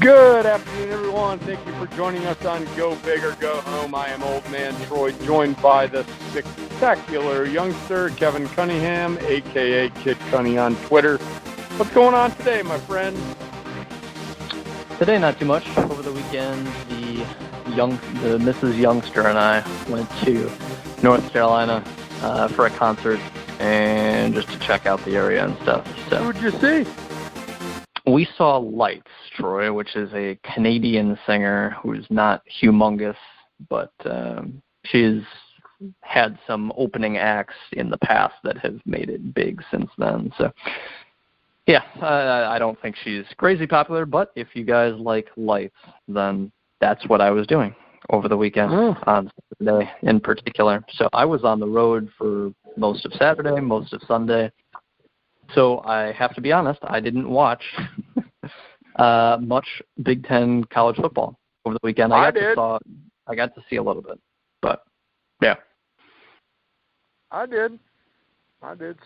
Good afternoon, everyone. Thank you for joining us on Go Big or Go Home. I am Old Man Troy, joined by the spectacular youngster, Kevin Cunningham, a.k.a. Kid Cunny on Twitter. What's going on today, my friend? Today, not too much. Over the weekend, the Mrs. Youngster and I went to North Carolina for a concert and just to check out the area and stuff. So, who'd you see? We saw Lights, Troy, which is a Canadian singer who's not humongous, but she's had some opening acts in the past that have made it big since then. So, yeah, I don't think she's crazy popular, but if you guys like Lights, then that's what I was doing over the weekend on Saturday in particular. So I was on the road for most of Saturday, most of Sunday. So I have to be honest, I didn't watch much Big Ten college football over the weekend. I got to see a little bit, but yeah. I did.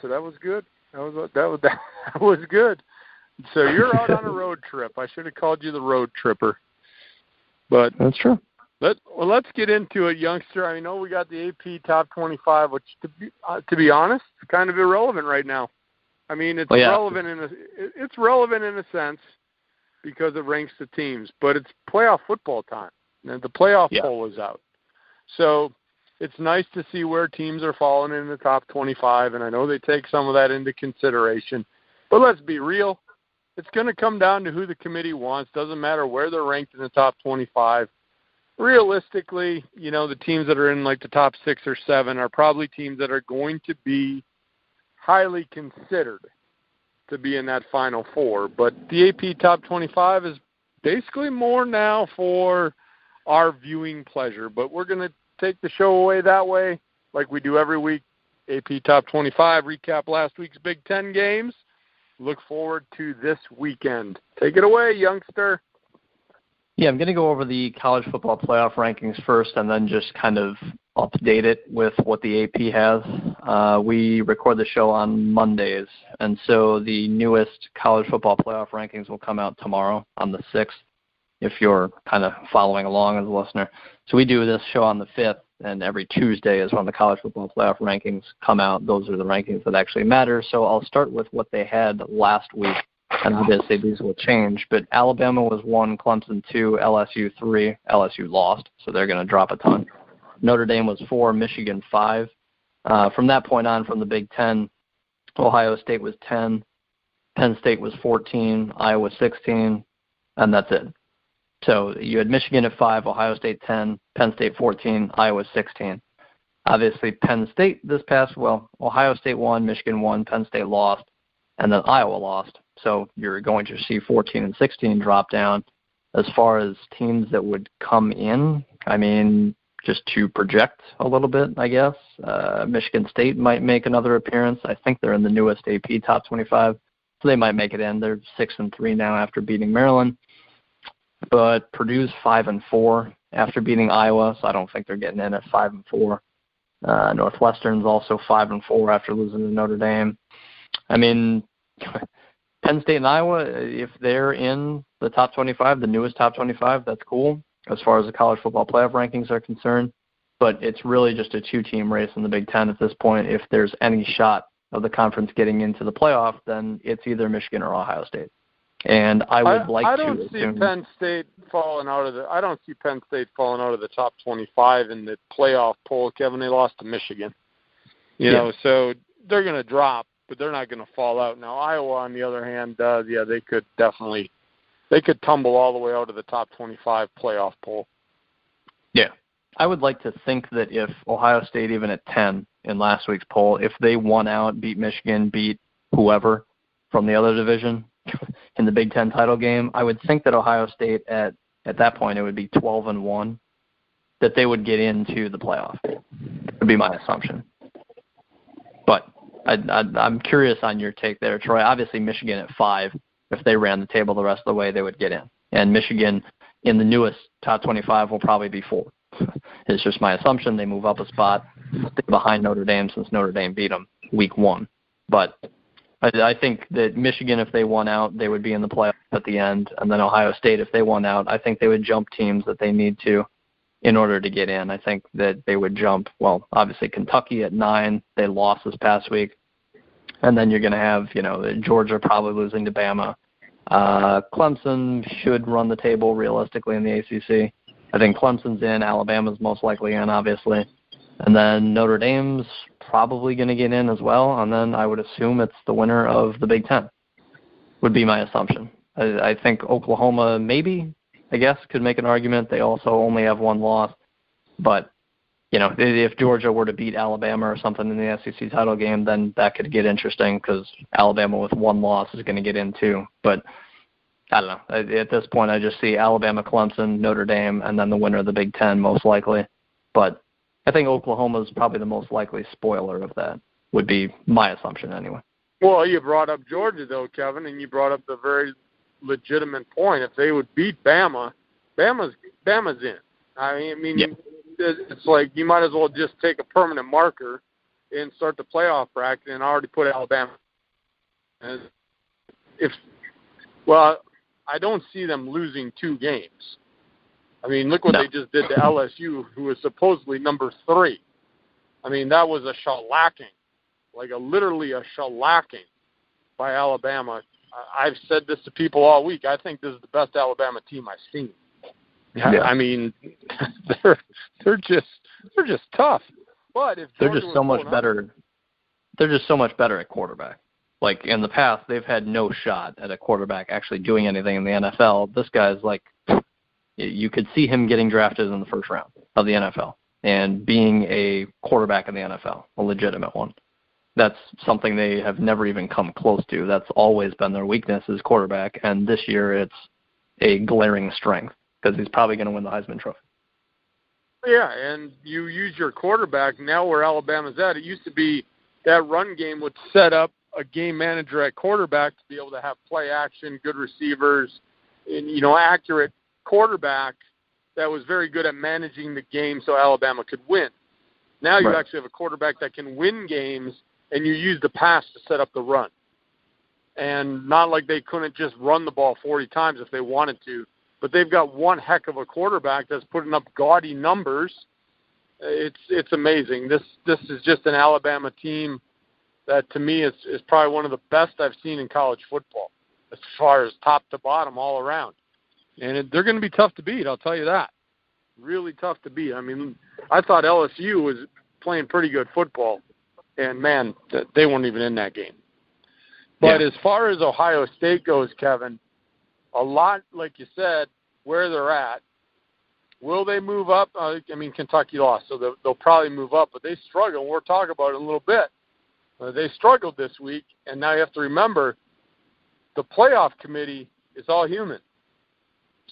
So that was good. That was good. So you're out on a road trip. I should have called you the road tripper. But that's true. Let's get into it, youngster. I know we got the AP Top 25, which to be honest, is kind of irrelevant right now. I mean, it's relevant in a sense because it ranks the teams, but it's playoff football time, and the playoff poll is out. So it's nice to see where teams are falling in the top 25, and I know they take some of that into consideration. But let's be real. It's going to come down to who the committee wants. Doesn't matter where they're ranked in the top 25. Realistically, the teams that are in like the top 6 or 7 are probably teams that are going to be highly considered to be in that Final Four. But the AP Top 25 is basically more now for our viewing pleasure. But we're going to take the show away that way like we do every week. AP Top 25, recap last week's Big Ten games. Look forward to this weekend. Take it away, youngster. Yeah, I'm going to go over the college football playoff rankings first and then just kind of update it with what the AP has. We record the show on Mondays, and so the newest college football playoff rankings will come out tomorrow on the 6th, if you're kind of following along as a listener. So we do this show on the 5th, and every Tuesday is when the college football playoff rankings come out. Those are the rankings that actually matter. So I'll start with what they had last week. And obviously these will change, but Alabama was 1, Clemson 2, LSU 3. LSU lost, so they're going to drop a ton. Notre Dame was 4, Michigan 5. From that point on, from the Big Ten, Ohio State was 10, Penn State was 14, Iowa 16, and that's it. So you had Michigan at 5, Ohio State 10, Penn State 14, Iowa 16. Obviously Penn State Ohio State won, Michigan won, Penn State lost, and then Iowa lost. So you're going to see 14 and 16 drop down. As far as teams that would come in, I mean, just to project a little bit, I guess, Michigan State might make another appearance. I think they're in the newest AP Top 25, so they might make it in. They're 6-3 now after beating Maryland. But Purdue's 5-4 after beating Iowa, so I don't think they're getting in at 5-4. Northwestern's also 5-4 after losing to Notre Dame. I mean, Penn State and Iowa, if they're in the top 25, the newest top 25, that's cool as far as the college football playoff rankings are concerned. But it's really just a 2-team race in the Big Ten at this point. If there's any shot of the conference getting into the playoff, then it's either Michigan or Ohio State. And I don't see Penn State falling out of the top 25 in the playoff poll, Kevin. They lost to Michigan. So they're going to drop, but they're not going to fall out. Now, Iowa, on the other hand, they could tumble all the way out of the top 25 playoff poll. Yeah. I would like to think that if Ohio State, even at 10 in last week's poll, if they won out, beat Michigan, beat whoever from the other division in the Big Ten title game, I would think that Ohio State, at that point, it would be 12-1, that they would get into the playoff. Would be my assumption. But I'm curious on your take there, Troy. Obviously, Michigan at 5, if they ran the table the rest of the way, they would get in. And Michigan in the newest top 25 will probably be 4. It's just my assumption. They move up a spot, stay behind Notre Dame since Notre Dame beat them week 1. But I think that Michigan, if they won out, they would be in the playoff. at the end, and then Ohio State, if they won out, I think they would jump teams that they need to in order to get in. I think that they would jump, well, obviously Kentucky at 9. They lost this past week. And then you're going to have, Georgia probably losing to Bama. Clemson should run the table realistically in the ACC. I think Clemson's in. Alabama's most likely in, obviously. And then Notre Dame's probably going to get in as well. And then I would assume it's the winner of the Big Ten, would be my assumption. I think Oklahoma maybe, I guess, could make an argument. They also only have one loss. But, if Georgia were to beat Alabama or something in the SEC title game, then that could get interesting because Alabama with one loss is going to get in too. But I don't know. At this point, I just see Alabama, Clemson, Notre Dame, and then the winner of the Big Ten most likely. But I think Oklahoma is probably the most likely spoiler of that, would be my assumption anyway. Well, you brought up Georgia, though, Kevin, and you brought up the very legitimate point. If they would beat Bama, Bama's in. I mean, yeah. It's like you might as well just take a permanent marker and start the playoff bracket and already put Alabama. I don't see them losing 2 games. I mean, look what they just did to LSU, who was supposedly number 3. I mean, that was a shellacking, literally a shellacking by Alabama. I've said this to people all week. I think this is the best Alabama team I've seen. Yeah. I mean, they're just tough. But if they're just so much better. They're just so much better at quarterback. Like in the past, they've had no shot at a quarterback actually doing anything in the NFL. This guy's you could see him getting drafted in the first round of the NFL and being a quarterback in the NFL, a legitimate one. That's something they have never even come close to. That's always been their weakness is quarterback, and this year it's a glaring strength because he's probably going to win the Heisman Trophy. Yeah, and you use your quarterback now where Alabama's at. It used to be that run game would set up a game manager at quarterback to be able to have play action, good receivers, and, accurate quarterback that was very good at managing the game so Alabama could win. Now you actually have a quarterback that can win games, and you use the pass to set up the run. And not like they couldn't just run the ball 40 times if they wanted to, but they've got one heck of a quarterback that's putting up gaudy numbers. It's amazing. This is just an Alabama team that, to me, is probably one of the best I've seen in college football as far as top to bottom all around. And they're going to be tough to beat, I'll tell you that. Really tough to beat. I mean, I thought LSU was playing pretty good football, and, man, they weren't even in that game. But as far as Ohio State goes, Kevin, a lot, like you said, where they're at. Will they move up? Kentucky lost, so they'll probably move up, but they struggle. We'll talk about it in a little bit. They struggled this week, and now you have to remember the playoff committee is all human.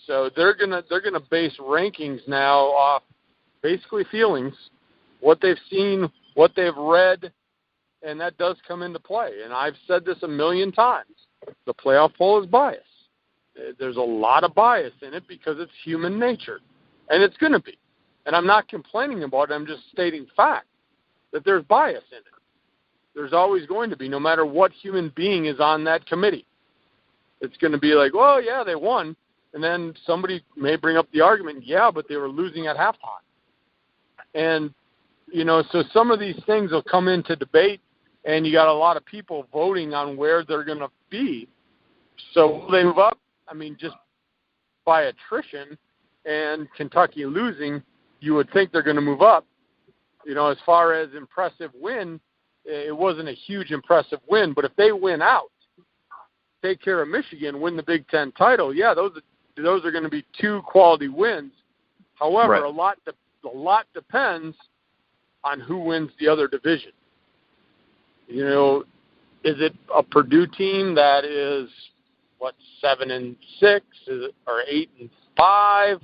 So they're gonna base rankings now off basically feelings, what they've seen, what they've read, and that does come into play. And I've said this a million times. The playoff poll is biased. There's a lot of bias in it because it's human nature, and it's going to be. And I'm not complaining about it. I'm just stating fact that there's bias in it. There's always going to be, no matter what human being is on that committee. It's going to be like, well, yeah, they won. And then somebody may bring up the argument, yeah, but they were losing at halftime. And, so some of these things will come into debate, and you got a lot of people voting on where they're going to be. So will they move up? Just by attrition and Kentucky losing, you would think they're going to move up. As far as impressive win, it wasn't a huge impressive win, but if they win out, take care of Michigan, win the Big Ten title, yeah, those are going to be 2 quality wins. However, a lot depends on who wins the other division. Is it a Purdue team that is 7-6, or 8-5?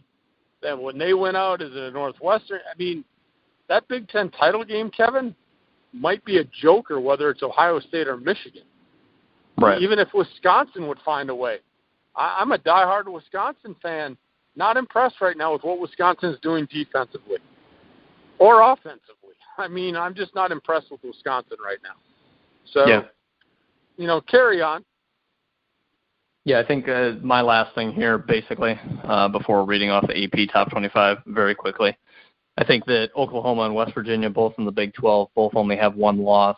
Then when they went out, is it a Northwestern? That Big Ten title game, Kevin, might be a joker, whether it's Ohio State or Michigan. Right. Even if Wisconsin would find a way. I'm a diehard Wisconsin fan. Not impressed right now with what Wisconsin's doing defensively or offensively. I'm just not impressed with Wisconsin right now. So, carry on. Yeah, I think my last thing here, basically, before reading off the AP Top 25 very quickly, I think that Oklahoma and West Virginia, both in the Big 12, both only have one loss.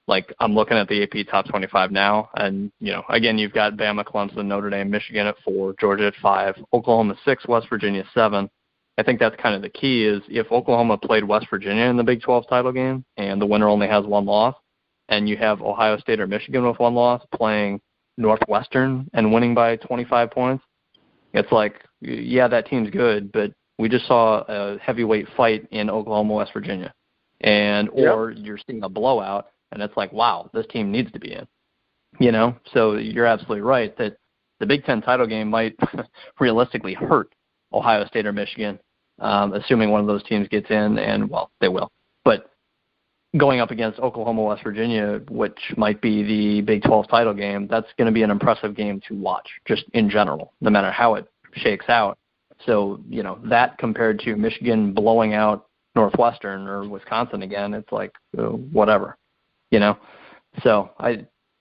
Like, I'm looking at the AP Top 25 now, and, again, you've got Bama, Clemson, Notre Dame, Michigan at 4, Georgia at 5, Oklahoma 6, West Virginia 7. I think that's kind of the key is if Oklahoma played West Virginia in the Big 12 title game and the winner only has one loss, and you have Ohio State or Michigan with one loss playing Northwestern and winning by 25 points, it's like, yeah, that team's good, but we just saw a heavyweight fight in Oklahoma, West Virginia. Or you're seeing a blowout, and it's like, wow, this team needs to be in. So you're absolutely right that the Big Ten title game might realistically hurt Ohio State or Michigan, assuming one of those teams gets in, and, well, they will. But going up against Oklahoma, West Virginia, which might be the Big 12 title game, that's going to be an impressive game to watch, just in general, no matter how it shakes out. So, that compared to Michigan blowing out Northwestern or Wisconsin again, it's like, whatever, So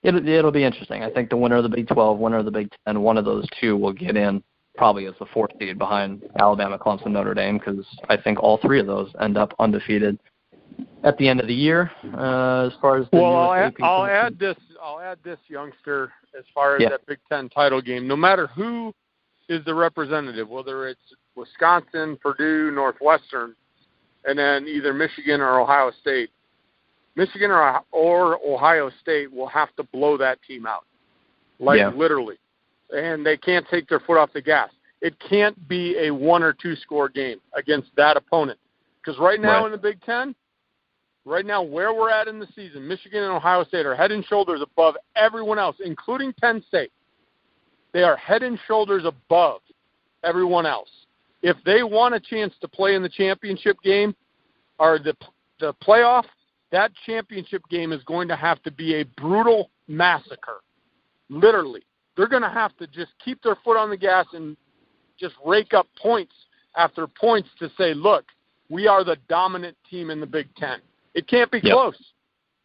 it'll be interesting. I think the winner of the Big 12, winner of the Big 10, one of those two will get in probably as the fourth seed behind Alabama, Clemson, Notre Dame, because I think all three of those end up undefeated at the end of the year. As far as the I'll add this, youngster, as far as that Big Ten title game. No matter who is the representative, whether it's Wisconsin, Purdue, Northwestern, and then either Michigan or Ohio State, Michigan or Ohio State will have to blow that team out, literally. And they can't take their foot off the gas. It can't be a 1 or 2 score game against that opponent. Because right now in the Big Ten, right now where we're at in the season, Michigan and Ohio State are head and shoulders above everyone else, including Penn State. They are head and shoulders above everyone else. If they want a chance to play in the championship game or the playoff, that championship game is going to have to be a brutal massacre, literally. They're going to have to just keep their foot on the gas and just rake up points after points to say, look, we are the dominant team in the Big Ten. It can't be close.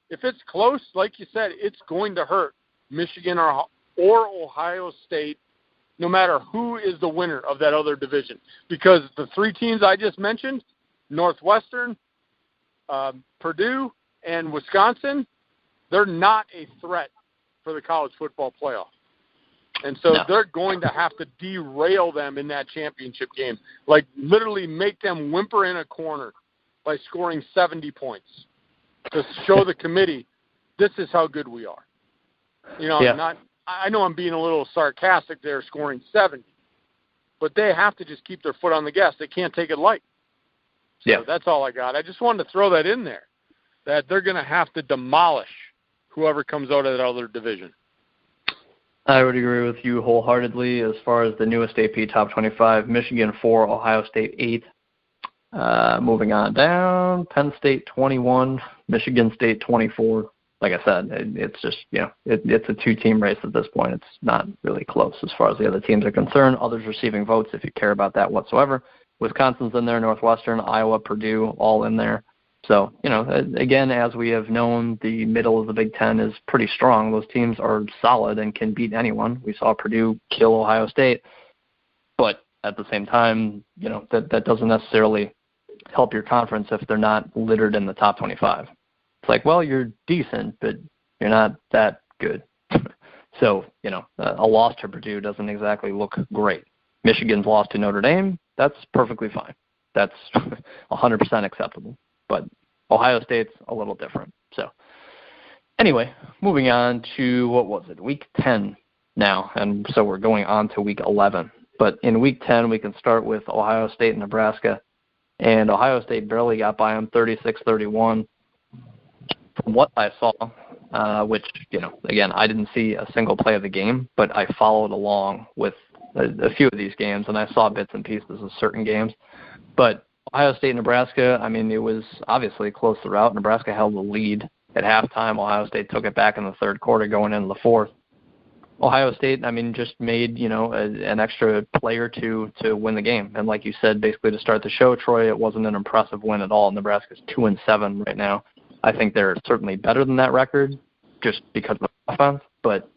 If it's close, like you said, it's going to hurt Michigan or Ohio State, no matter who is the winner of that other division. Because the three teams I just mentioned, Northwestern, Purdue, and Wisconsin, they're not a threat for the college football playoff. And so they're going to have to derail them in that championship game, like literally make them whimper in a corner by scoring 70 points to show the committee this is how good we are. I know I'm being a little sarcastic there, scoring 70, but they have to just keep their foot on the gas. They can't take it light. So that's all I got. I just wanted to throw that in there, that they're going to have to demolish whoever comes out of that other division. I would agree with you wholeheartedly. As far as the newest AP Top 25, Michigan 4, Ohio State 8. Moving on down, Penn State 21, Michigan State 24. Like I said, it's just, it's a two-team race at this point. It's not really close as far as the other teams are concerned. Others receiving votes if you care about that whatsoever. Wisconsin's in there, Northwestern, Iowa, Purdue, all in there. So, again, as we have known, the middle of the Big Ten is pretty strong. Those teams are solid and can beat anyone. We saw Purdue kill Ohio State. But at the same time, that doesn't necessarily help your conference if they're not littered in the top 25. It's like, well, you're decent, but you're not that good. So, a loss to Purdue doesn't exactly look great. Michigan's loss to Notre Dame, that's perfectly fine. That's 100% acceptable. But Ohio State's a little different. So anyway, moving on to, Week 10 now. And so we're going on to Week 11. But in Week 10, we can start with Ohio State and Nebraska. And Ohio State barely got by them, 36-31. From what I saw, which, again, I didn't see a single play of the game, but I followed along with a few of these games, and I saw bits and pieces of certain games. But Ohio State, Nebraska, it was obviously close throughout. Nebraska held the lead at halftime. Ohio State took it back in the third quarter going into the fourth. Ohio State, just made, an extra play or two to win the game. And like you said, basically to start the show, Troy, it wasn't an impressive win at all. Nebraska's 2-7 right now. I think they're certainly better than that record just because of the offense, but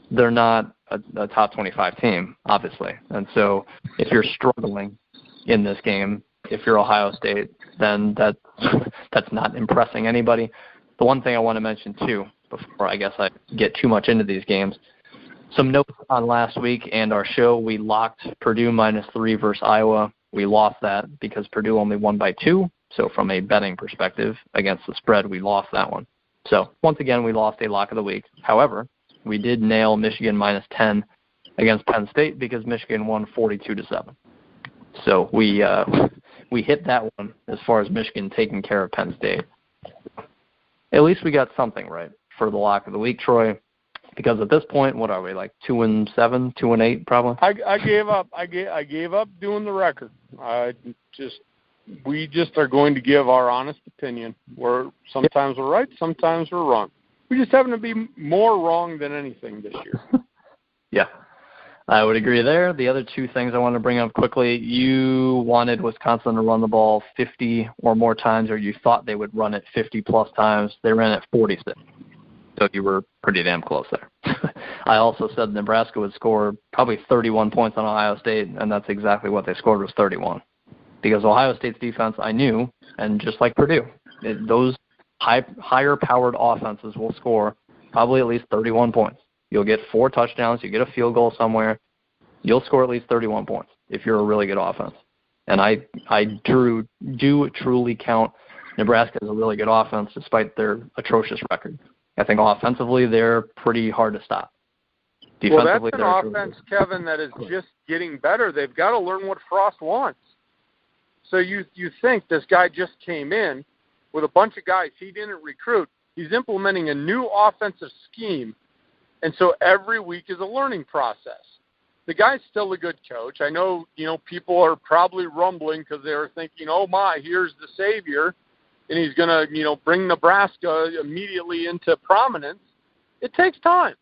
they're not a top 25 team, obviously. And so if you're struggling in this game, if you're Ohio State, then that's not impressing anybody. The one thing I want to mention, too, before I guess I get too much into these games, some notes on last week and our show, we locked Purdue -3 versus Iowa. We lost that because Purdue only won by 2. So from a betting perspective against the spread, we lost that one. So once again, we lost a lock of the week. However, we did nail Michigan -10 against Penn State because Michigan won 42-7. So we hit that one as far as Michigan taking care of Penn State. At least we got something right for the lock of the week, Troy. Because at this point, what are we, like 2-7, 2-8 probably? I gave up. I gave up doing the record. We just are going to give our honest opinion. Sometimes we're right, sometimes we're wrong. We just happen to be more wrong than anything this year. Yeah, I would agree there. The other two things I want to bring up quickly, you wanted Wisconsin to run the ball 50 or more times, or you thought they would run it 50-plus times. They ran it 46. So you were pretty damn close there. I also said Nebraska would score probably 31 points on Ohio State, and that's exactly what they scored, was 31. Because Ohio State's defense, I knew, and just like Purdue, those higher-powered offenses will score probably at least 31 points. You'll get 4 touchdowns, you get a field goal somewhere, you'll score at least 31 points if you're a really good offense. And I do truly count Nebraska as a really good offense despite their atrocious record. I think offensively they're pretty hard to stop. Well, that's an offense, Kevin, that is just getting better. They've got to learn what Frost wants. So you think this guy just came in with a bunch of guys he didn't recruit. He's implementing a new offensive scheme, and so every week is a learning process. The guy's still a good coach. I know, people are probably rumbling because they're thinking, oh, my, here's the savior, and he's going to, bring Nebraska immediately into prominence. It takes time.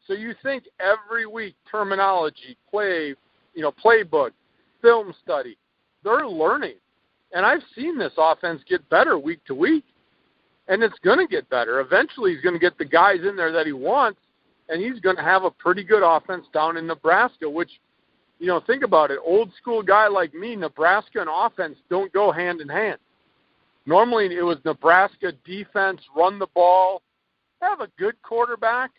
So you think every week terminology, playbook, film study, they're learning. And I've seen this offense get better week to week, and it's going to get better. Eventually he's going to get the guys in there that he wants, and he's going to have a pretty good offense down in Nebraska, which, think about it. Old school guy like me, Nebraska and offense don't go hand in hand. Normally it was Nebraska defense, run the ball, have a good quarterback,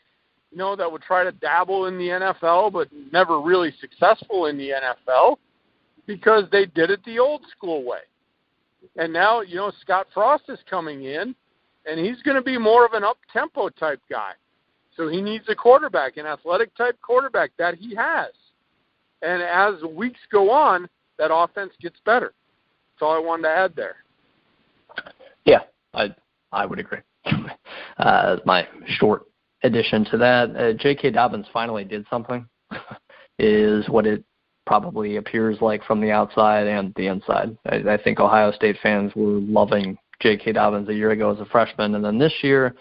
that would try to dabble in the NFL but never really successful in the NFL because they did it the old school way. And now, Scott Frost is coming in, and he's going to be more of an up-tempo type guy. So he needs a quarterback, an athletic-type quarterback that he has. And as weeks go on, that offense gets better. That's all I wanted to add there. Yeah, I would agree. My short addition to that, J.K. Dobbins finally did something, is what it probably appears like from the outside and the inside. I think Ohio State fans were loving J.K. Dobbins a year ago as a freshman, and then this year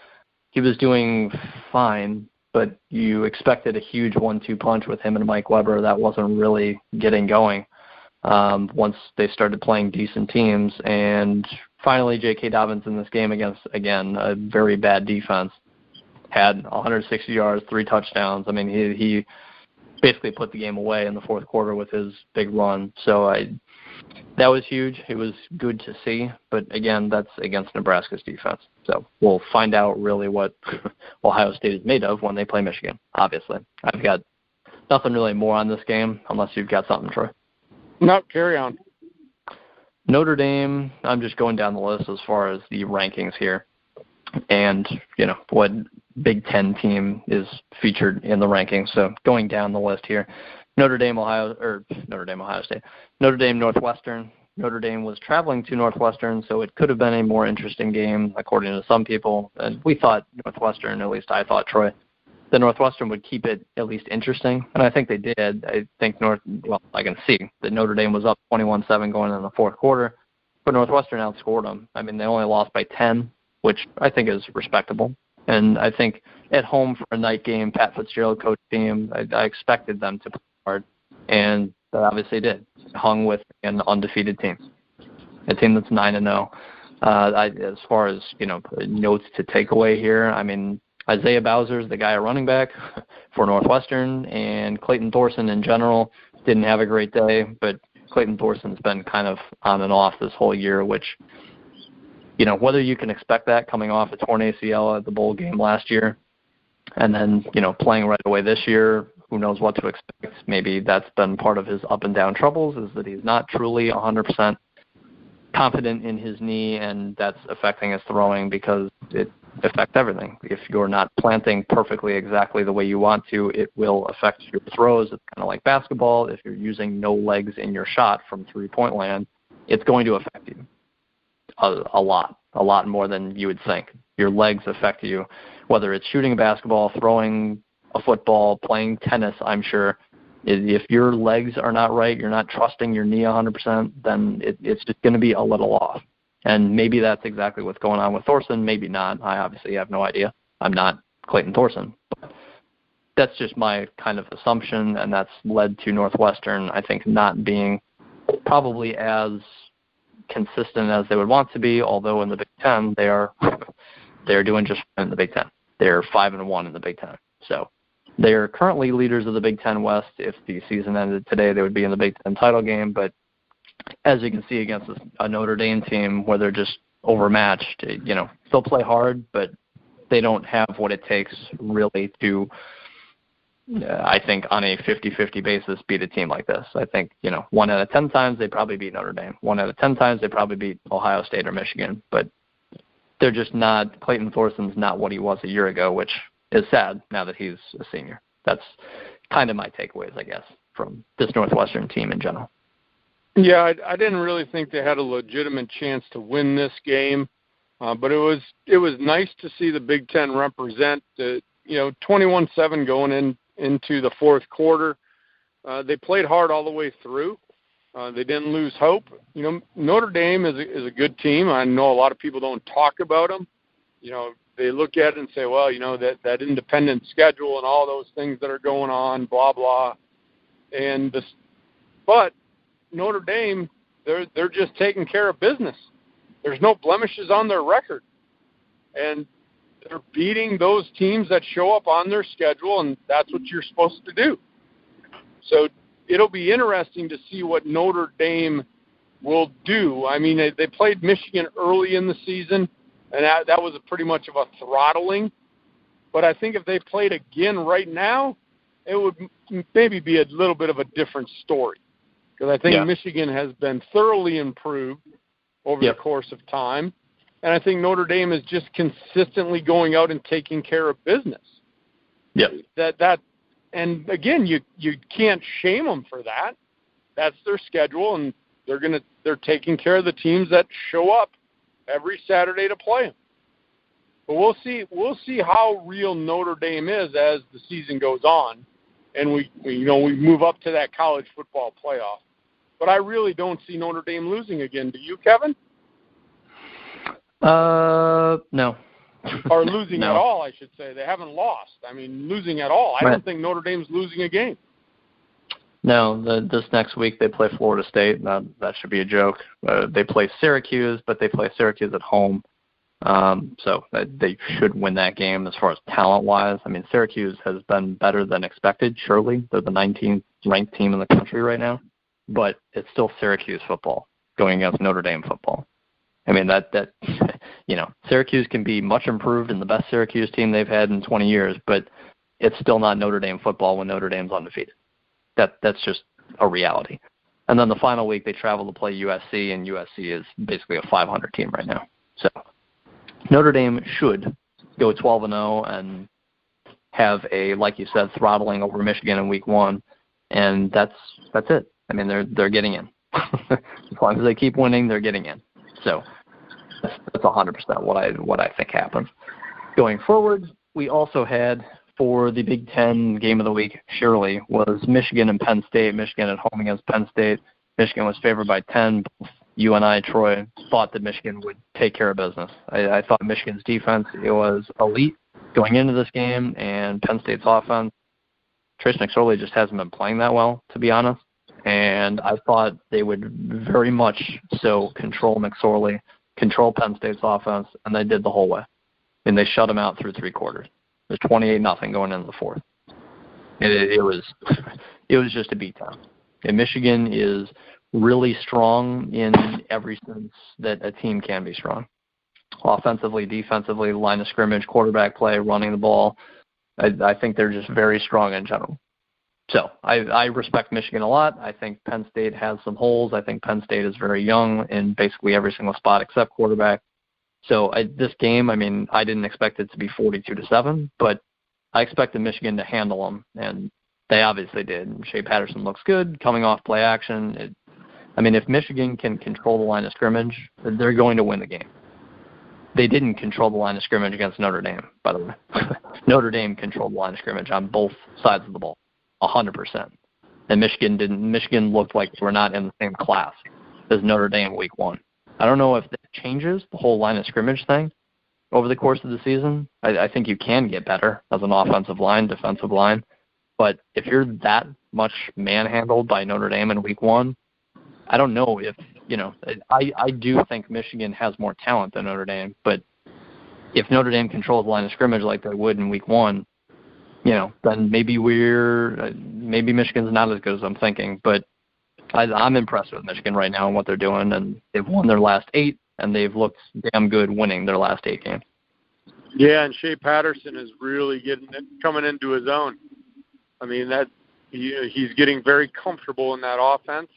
he was doing fine, but you expected a huge 1-2 punch with him and Mike Weber. That wasn't really getting going once they started playing decent teams, and finally J.K. Dobbins in this game against, again, a very bad defense, had 160 yards, 3 touchdowns. I mean, he basically put the game away in the fourth quarter with his big run. So that was huge. It was good to see. But, again, that's against Nebraska's defense. So we'll find out really what Ohio State is made of when they play Michigan, obviously. I've got nothing really more on this game unless you've got something, Troy. No, carry on. Notre Dame, I'm just going down the list as far as the rankings here. And, what Big Ten team is featured in the rankings. So going down the list here, Notre Dame, Ohio State, Notre Dame, Northwestern. Notre Dame was traveling to Northwestern, so it could have been a more interesting game, according to some people. And we thought Northwestern, at least I thought, Troy, that Northwestern would keep it at least interesting. And I think they did. I think I can see that Notre Dame was up 21-7 going in the fourth quarter, but Northwestern outscored them. I mean, they only lost by 10, which I think is respectable. And I think at home for a night game, Pat Fitzgerald coach team, I expected them to play hard, and they obviously did. Hung with an undefeated team, a team that's 9-0. As far as notes to take away here, I mean, Isaiah Bowser's the guy at running back for Northwestern, and Clayton Thorson in general didn't have a great day, but Clayton Thorson's been kind of on and off this whole year, which, whether you can expect that coming off a torn ACL at the bowl game last year and then, playing right away this year, who knows what to expect. Maybe that's been part of his up and down troubles, is that he's not truly 100% confident in his knee, and that's affecting his throwing because it affects everything. If you're not planting perfectly exactly the way you want to, it will affect your throws. It's kind of like basketball. If you're using no legs in your shot from three-point land, it's going to affect you a lot more than you would think. Your legs affect you, whether it's shooting a basketball, throwing a football, playing tennis. I'm sure if your legs are not right, you're not trusting your knee 100%, then it's just going to be a little off. And maybe that's exactly what's going on with Thorson, maybe not. I obviously have no idea. I'm not Clayton Thorson. But that's just my kind of assumption, and that's led to Northwestern, I think, not being probably as consistent as they would want to be, although in the Big Ten they're doing just fine in the Big Ten. They're 5-1 in the Big Ten. So they're currently leaders of the Big Ten West. If the season ended today, they would be in the Big Ten title game. But as you can see against a Notre Dame team where they're just overmatched, they'll play hard, but they don't have what it takes really to, I think, on a 50-50 basis, beat a team like this. I think, 1 out of 10 times they probably beat Notre Dame. 1 out of 10 times they probably beat Ohio State or Michigan. But they're just not, Clayton Thorson's not what he was a year ago, which is sad now that he's a senior. That's kind of my takeaways, I guess, from this Northwestern team in general. Yeah, I didn't really think they had a legitimate chance to win this game, but it was nice to see the Big Ten represent. 21-7 going into the fourth quarter. They played hard all the way through. They didn't lose hope. Notre Dame is a good team. I know a lot of people don't talk about them. They look at it and say, well, that independent schedule and all those things that are going on, blah blah. But Notre Dame, they're just taking care of business. There's no blemishes on their record, and they're beating those teams that show up on their schedule, and that's what you're supposed to do. So it'll be interesting to see what Notre Dame will do. I mean, they played Michigan early in the season, and that was pretty much of a throttling. But I think if they played again right now, it would maybe be a little bit of a different story. Because I think Michigan has been thoroughly improved over the course of time. And I think Notre Dame is just consistently going out and taking care of business. Yep. And again, you can't shame them for that. That's their schedule, and they're taking care of the teams that show up every Saturday to play them. But we'll see how real Notre Dame is as the season goes on, and we move up to that college football playoff. But I really don't see Notre Dame losing again. Do you, Kevin? No. Or losing at all, I should say. They haven't lost. I mean, losing at all. I don't think Notre Dame's losing a game. No, this next week they play Florida State. That should be a joke. They play Syracuse, but they play Syracuse at home. So they should win that game as far as talent-wise. I mean, Syracuse has been better than expected, surely. They're the 19th ranked team in the country right now. But it's still Syracuse football going against Notre Dame football. I mean, that Syracuse can be much improved in the best Syracuse team they've had in 20 years, but it's still not Notre Dame football when Notre Dame's undefeated. That's just a reality. And then the final week they travel to play USC, and USC is basically a 500 team right now. So Notre Dame should go 12-0 and have a, like you said, throttling over Michigan in week 1, and that's it. I mean, they're getting in. As long as they keep winning, they're getting in. So that's 100% what I think happens. Going forward, we also had, for the Big Ten game of the week, surely, was Michigan and Penn State. Michigan at home against Penn State. Michigan was favored by 10. You and I, Troy, thought that Michigan would take care of business. I thought Michigan's defense, it was elite going into this game, and Penn State's offense, Trace McSorley just hasn't been playing that well, to be honest. And I thought they would very much so control McSorley, control Penn State's offense, and they did the whole way. And they shut them out through 3 quarters. It was 28-0 going into the fourth. It was just a beatdown. And Michigan is really strong in every sense that a team can be strong. Offensively, defensively, line of scrimmage, quarterback play, running the ball. I think they're just very strong in general. So I respect Michigan a lot. I think Penn State has some holes. I think Penn State is very young in basically every single spot except quarterback. So this game, I mean, I didn't expect it to be 42-7, but I expected Michigan to handle them, and they obviously did. Shea Patterson looks good, coming off play action. If Michigan can control the line of scrimmage, they're going to win the game. They didn't control the line of scrimmage against Notre Dame, by the way. Notre Dame controlled the line of scrimmage on both sides of the ball, 100%. And Michigan didn't. Michigan looked like they were not in the same class as Notre Dame week one. I don't know if that changes the whole line of scrimmage thing over the course of the season. I think you can get better as an offensive line, defensive line. But if you're that much manhandled by Notre Dame in week one, I don't know if, I do think Michigan has more talent than Notre Dame. But if Notre Dame controls the line of scrimmage like they would in week one, then maybe Michigan's not as good as I'm thinking. But I'm impressed with Michigan right now and what they're doing, and they've won their last 8, and they've looked damn good winning their last 8 games. Yeah, and Shea Patterson is really coming into his own. I mean, he's getting very comfortable in that offense.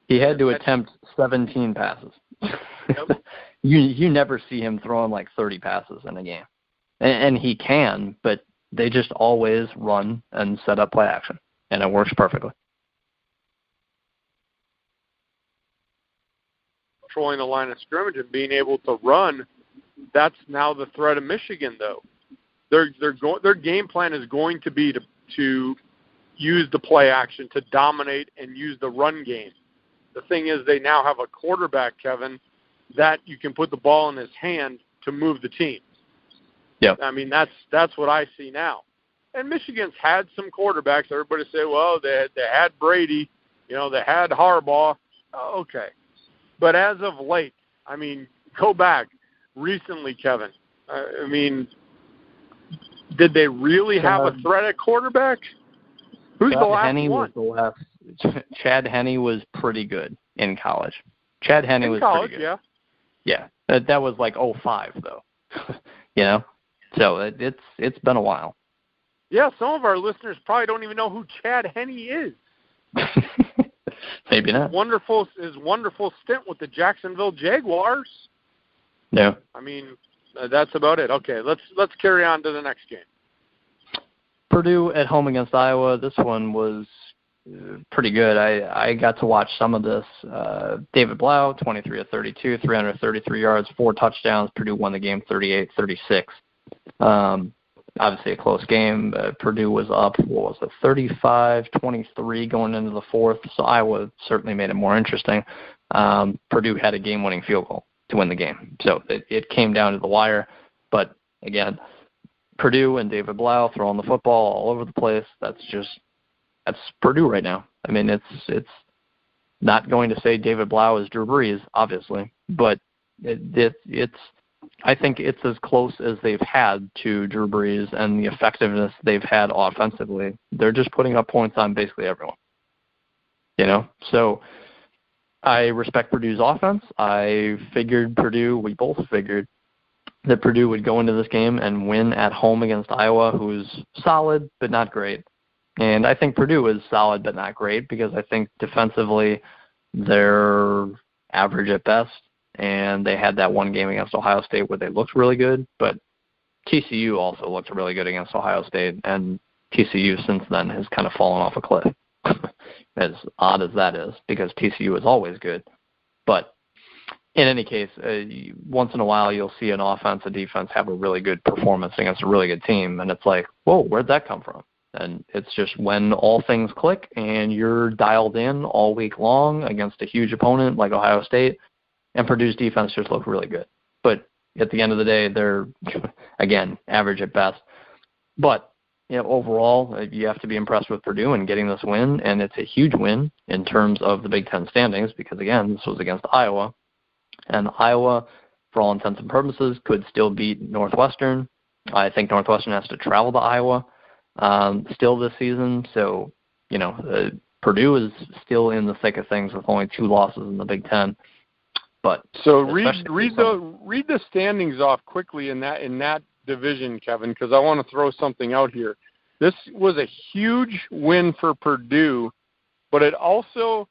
He had to attempt 17 passes. Yep. You never see him throwing like 30 passes in a game, and he can, but they just always run and set up play action, and it works perfectly. Controlling the line of scrimmage and being able to run, that's now the threat of Michigan, though. Their game plan is going to be to use the play action to dominate and use the run game. The thing is, they now have a quarterback, Kevin, that you can put the ball in his hand to move the team. Yep. I mean, that's what I see now. And Michigan's had some quarterbacks. Everybody say, well, they had Brady, they had Harbaugh. Okay. But as of late, I mean, go back recently, Kevin. I mean, did they really have a threat at quarterback? Who's the last one? Chad Henne was pretty good in college. Chad Henne was pretty good. Yeah. That was like 05, though. So it's been a while. Yeah, some of our listeners probably don't even know who Chad Henne is. Maybe not. His wonderful stint with the Jacksonville Jaguars. Yeah. I mean, that's about it. Okay, let's carry on to the next game. Purdue at home against Iowa. This one was pretty good. I got to watch some of this. David Blau, 23 of 32, 333 yards, 4 touchdowns. Purdue won the game 38-36. Obviously a close game. Purdue was up, 35-23 going into the fourth, so Iowa certainly made it more interesting. Purdue had a game-winning field goal to win the game. So it came down to the wire. But, again, Purdue and David Blau throwing the football all over the place. That's Purdue right now. I mean, it's not going to say David Blau is Drew Brees, obviously, but I think it's as close as they've had to Drew Brees and the effectiveness they've had offensively. They're just putting up points on basically everyone. So I respect Purdue's offense. We both figured that Purdue would go into this game and win at home against Iowa, who's solid but not great. And I think Purdue is solid but not great because I think defensively they're average at best. And they had that one game against Ohio State where they looked really good, but TCU also looked really good against Ohio State, and TCU since then has kind of fallen off a cliff, as odd as that is, because TCU is always good. But in any case, once in a while you'll see an offense, a defense have a really good performance against a really good team, and it's like, whoa, where'd that come from? And it's just when all things click and you're dialed in all week long against a huge opponent like Ohio State, and Purdue's defense just looked really good. But at the end of the day, they're, again, average at best. But overall, you have to be impressed with Purdue in getting this win, and it's a huge win in terms of the Big Ten standings because, again, this was against Iowa. And Iowa, for all intents and purposes, could still beat Northwestern. I think Northwestern has to travel to Iowa still this season. So, Purdue is still in the thick of things with only 2 losses in the Big Ten. But so read the standings off quickly in that division, Kevin, because I want to throw something out here. This was a huge win for Purdue, but it also,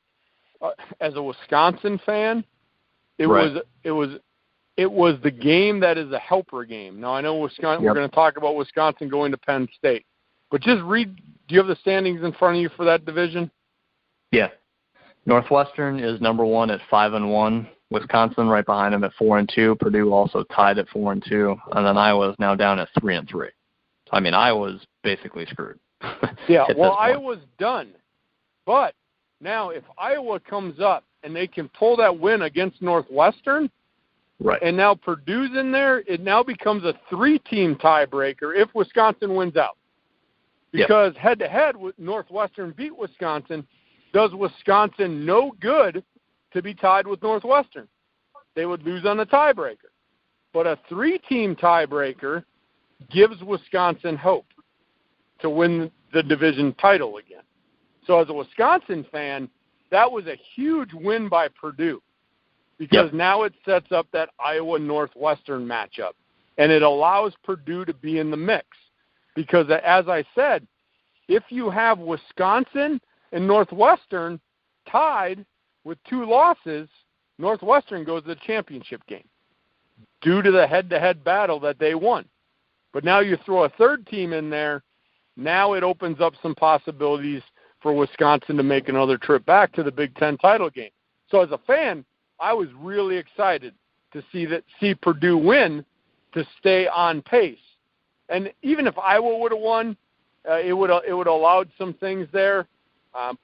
as a Wisconsin fan, it was the game that is a helper game. Now I know Wisconsin. Yep. We're going to talk about Wisconsin going to Penn State, but just read. Do you have the standings in front of you for that division? Yeah. Northwestern is number 1 at 5-1. Wisconsin right behind them at 4-2. Purdue also tied at 4-2, and then Iowa is now down at 3-3. I mean, Iowa's basically screwed. Yeah. Well, Iowa's done, but now if Iowa comes up and they can pull that win against Northwestern, right, and now Purdue's in there, it now becomes a 3-team tiebreaker if Wisconsin wins out. Because head-to-head, Northwestern beat Wisconsin. Does Wisconsin no good to be tied with Northwestern? They would lose on the tiebreaker. But a 3-team tiebreaker gives Wisconsin hope to win the division title again. So as a Wisconsin fan, that was a huge win by Purdue because now it sets up that Iowa-Northwestern matchup, and it allows Purdue to be in the mix. Because, as I said, if you have Wisconsin and Northwestern tied with 2 losses, Northwestern goes to the championship game due to the head-to-head battle that they won. But now you throw a 3rd team in there, now it opens up some possibilities for Wisconsin to make another trip back to the Big Ten title game. So as a fan, I was really excited to see Purdue win to stay on pace. And even if Iowa would have won, it would have allowed some things there.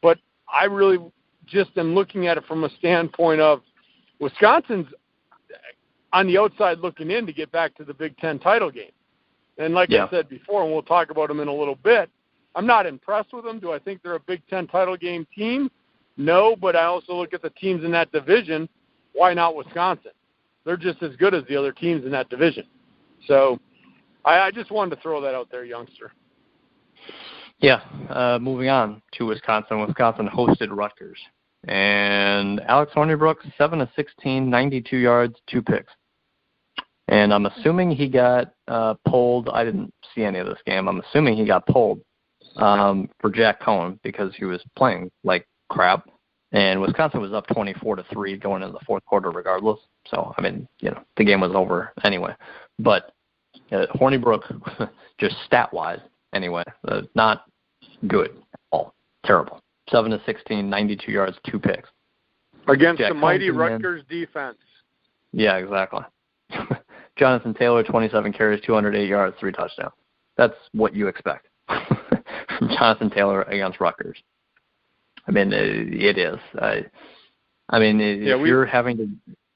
But I really just am looking at it from a standpoint of Wisconsin's on the outside looking in to get back to the Big Ten title game. And like I said before, and we'll talk about them in a little bit, I'm not impressed with them. Do I think they're a Big Ten title game team? No, but I also look at the teams in that division. Why not Wisconsin? They're just as good as the other teams in that division. So I just wanted to throw that out there, youngster. Yeah, moving on to Wisconsin. Wisconsin hosted Rutgers. And Alex Hornibrook, 7-16, 92 yards, 2 picks. And I'm assuming he got pulled. I didn't see any of this game. I'm assuming he got pulled for Jack Cohen because he was playing like crap. And Wisconsin was up 24-3 going into the 4th quarter regardless. So, I mean, the game was over anyway. But Hornibrook, just stat-wise, anyway, not good at all. Terrible. 7-16, 92 yards, 2 picks. Against the mighty Rutgers defense. Yeah, exactly. Jonathan Taylor, 27 carries, 208 yards, 3 touchdowns. That's what you expect from Jonathan Taylor against Rutgers. I mean, it is. If you're having to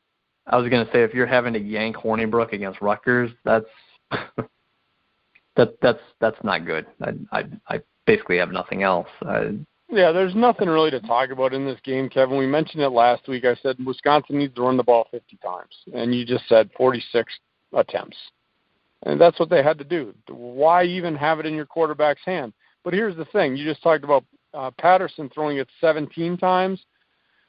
– I was going to say, if you're having to yank Hornibrook against Rutgers, that's not good. I basically have nothing else. Yeah, there's nothing really to talk about in this game, Kevin. We mentioned it last week. I said Wisconsin needs to run the ball 50 times, and you just said 46 attempts. And that's what they had to do. Why even have it in your quarterback's hand? But here's the thing. You just talked about Patterson throwing it 17 times,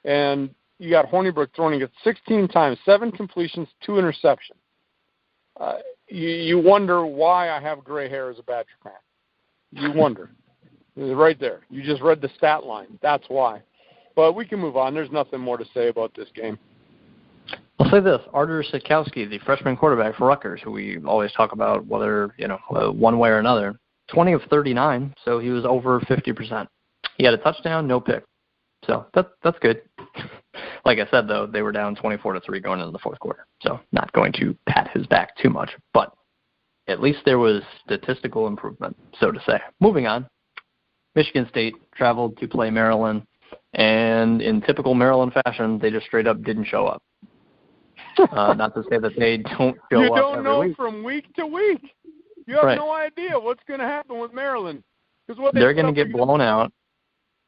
and you got Hornibrook throwing it 16 times, 7 completions, 2 interceptions. You wonder why I have gray hair as a Badger fan. You wonder. Right there. You just read the stat line. That's why. But we can move on. There's nothing more to say about this game. I'll say this. Artur Sitkowski, the freshman quarterback for Rutgers, who we always talk about whether, one way or another, 20 of 39, so he was over 50%. He had a touchdown, no pick. So that's good. Like I said, though, they were down 24-3 going into the 4th quarter. So not going to pat his back too much, but at least there was statistical improvement, so to say. Moving on. Michigan State traveled to play Maryland, and in typical Maryland fashion, they just straight up didn't show up. Not to say that they don't show up every week. You don't know from week to week. You have no idea what's going to happen with Maryland. They're going to get blown out,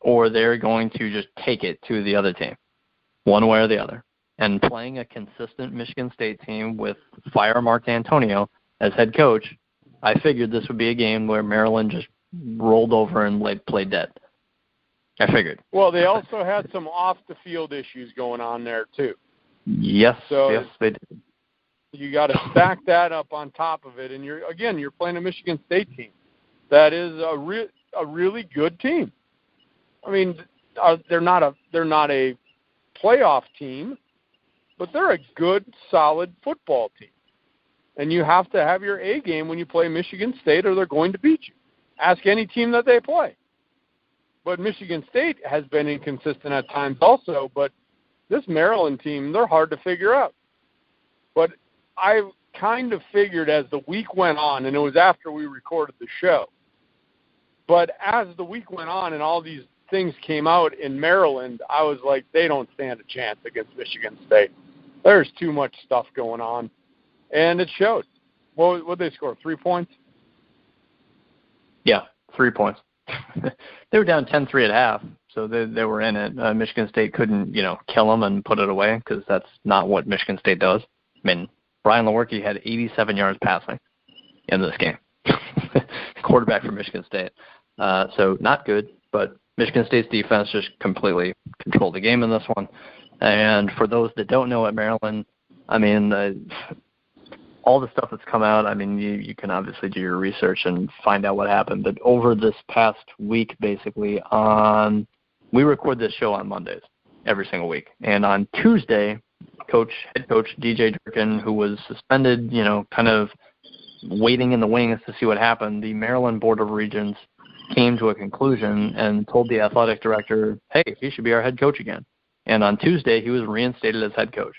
or they're going to just take it to the other team, one way or the other. And playing a consistent Michigan State team with Fire Mark D'Antonio as head coach, I figured this would be a game where Maryland just rolled over and played dead. I figured. Well, they also had some off-the-field issues going on there, too. Yes, yes, they did. You got to stack that up on top of it, and you're playing a Michigan State team that is a really good team. I mean, they're not a playoff team, but they're a good, solid football team. And you have to have your A game when you play Michigan State, or they're going to beat you. Ask any team that they play. But Michigan State has been inconsistent at times also, but this Maryland team, they're hard to figure out. But I kind of figured as the week went on, and it was after we recorded the show, but as the week went on and all these things came out in Maryland, I was like, they don't stand a chance against Michigan State. There's too much stuff going on. And it showed. What did they score, 3 points? Yeah, 3 points. They were down 10-3 at half, so they were in it. Michigan State couldn't, kill them and put it away because that's not what Michigan State does. I mean, Brian Lewerke had 87 yards passing in this game. Quarterback for Michigan State. So not good, but Michigan State's defense just completely controlled the game in this one. And for those that don't know at Maryland, I mean, all the stuff that's come out, I mean, you can obviously do your research and find out what happened. But over this past week, basically, we record this show on Mondays every single week. And on Tuesday, head coach DJ Durkin, who was suspended, kind of waiting in the wings to see what happened, the Maryland Board of Regents came to a conclusion and told the athletic director, hey, he should be our head coach again. And on Tuesday, he was reinstated as head coach.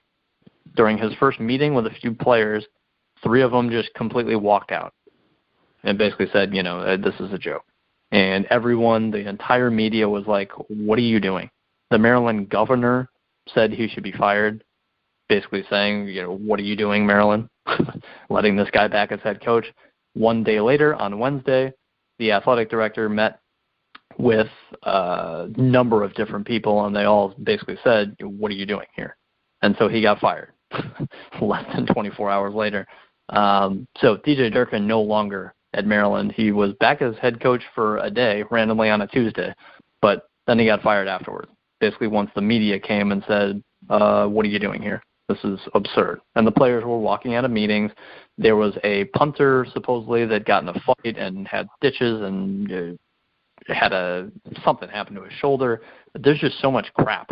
During his first meeting with a few players, 3 of them just completely walked out and basically said, this is a joke. And everyone, the entire media was like, what are you doing? The Maryland governor said he should be fired, basically saying, what are you doing, Maryland? Letting this guy back as head coach. One day later, on Wednesday, the athletic director met with a number of different people, and they all basically said, what are you doing here? And so he got fired less than 24 hours later. So DJ Durkin no longer at Maryland. He was back as head coach for a day, randomly on a Tuesday, but then he got fired afterwards. Basically, once the media came and said, what are you doing here? This is absurd. And the players were walking out of meetings. There was a punter, supposedly, that got in a fight and had stitches and something happened to his shoulder. There's just so much crap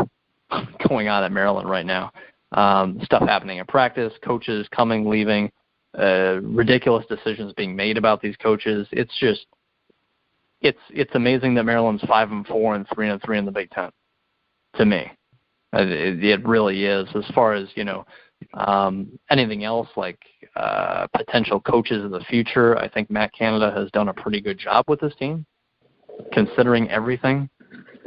going on at Maryland right now. Stuff happening in practice, coaches coming, leaving, ridiculous decisions being made about these coaches. It's amazing that Maryland's 5-4 and 3-3 in the Big Ten. To me, it really is. As far as anything else like potential coaches in the future, I think Matt Canada has done a pretty good job with this team, considering everything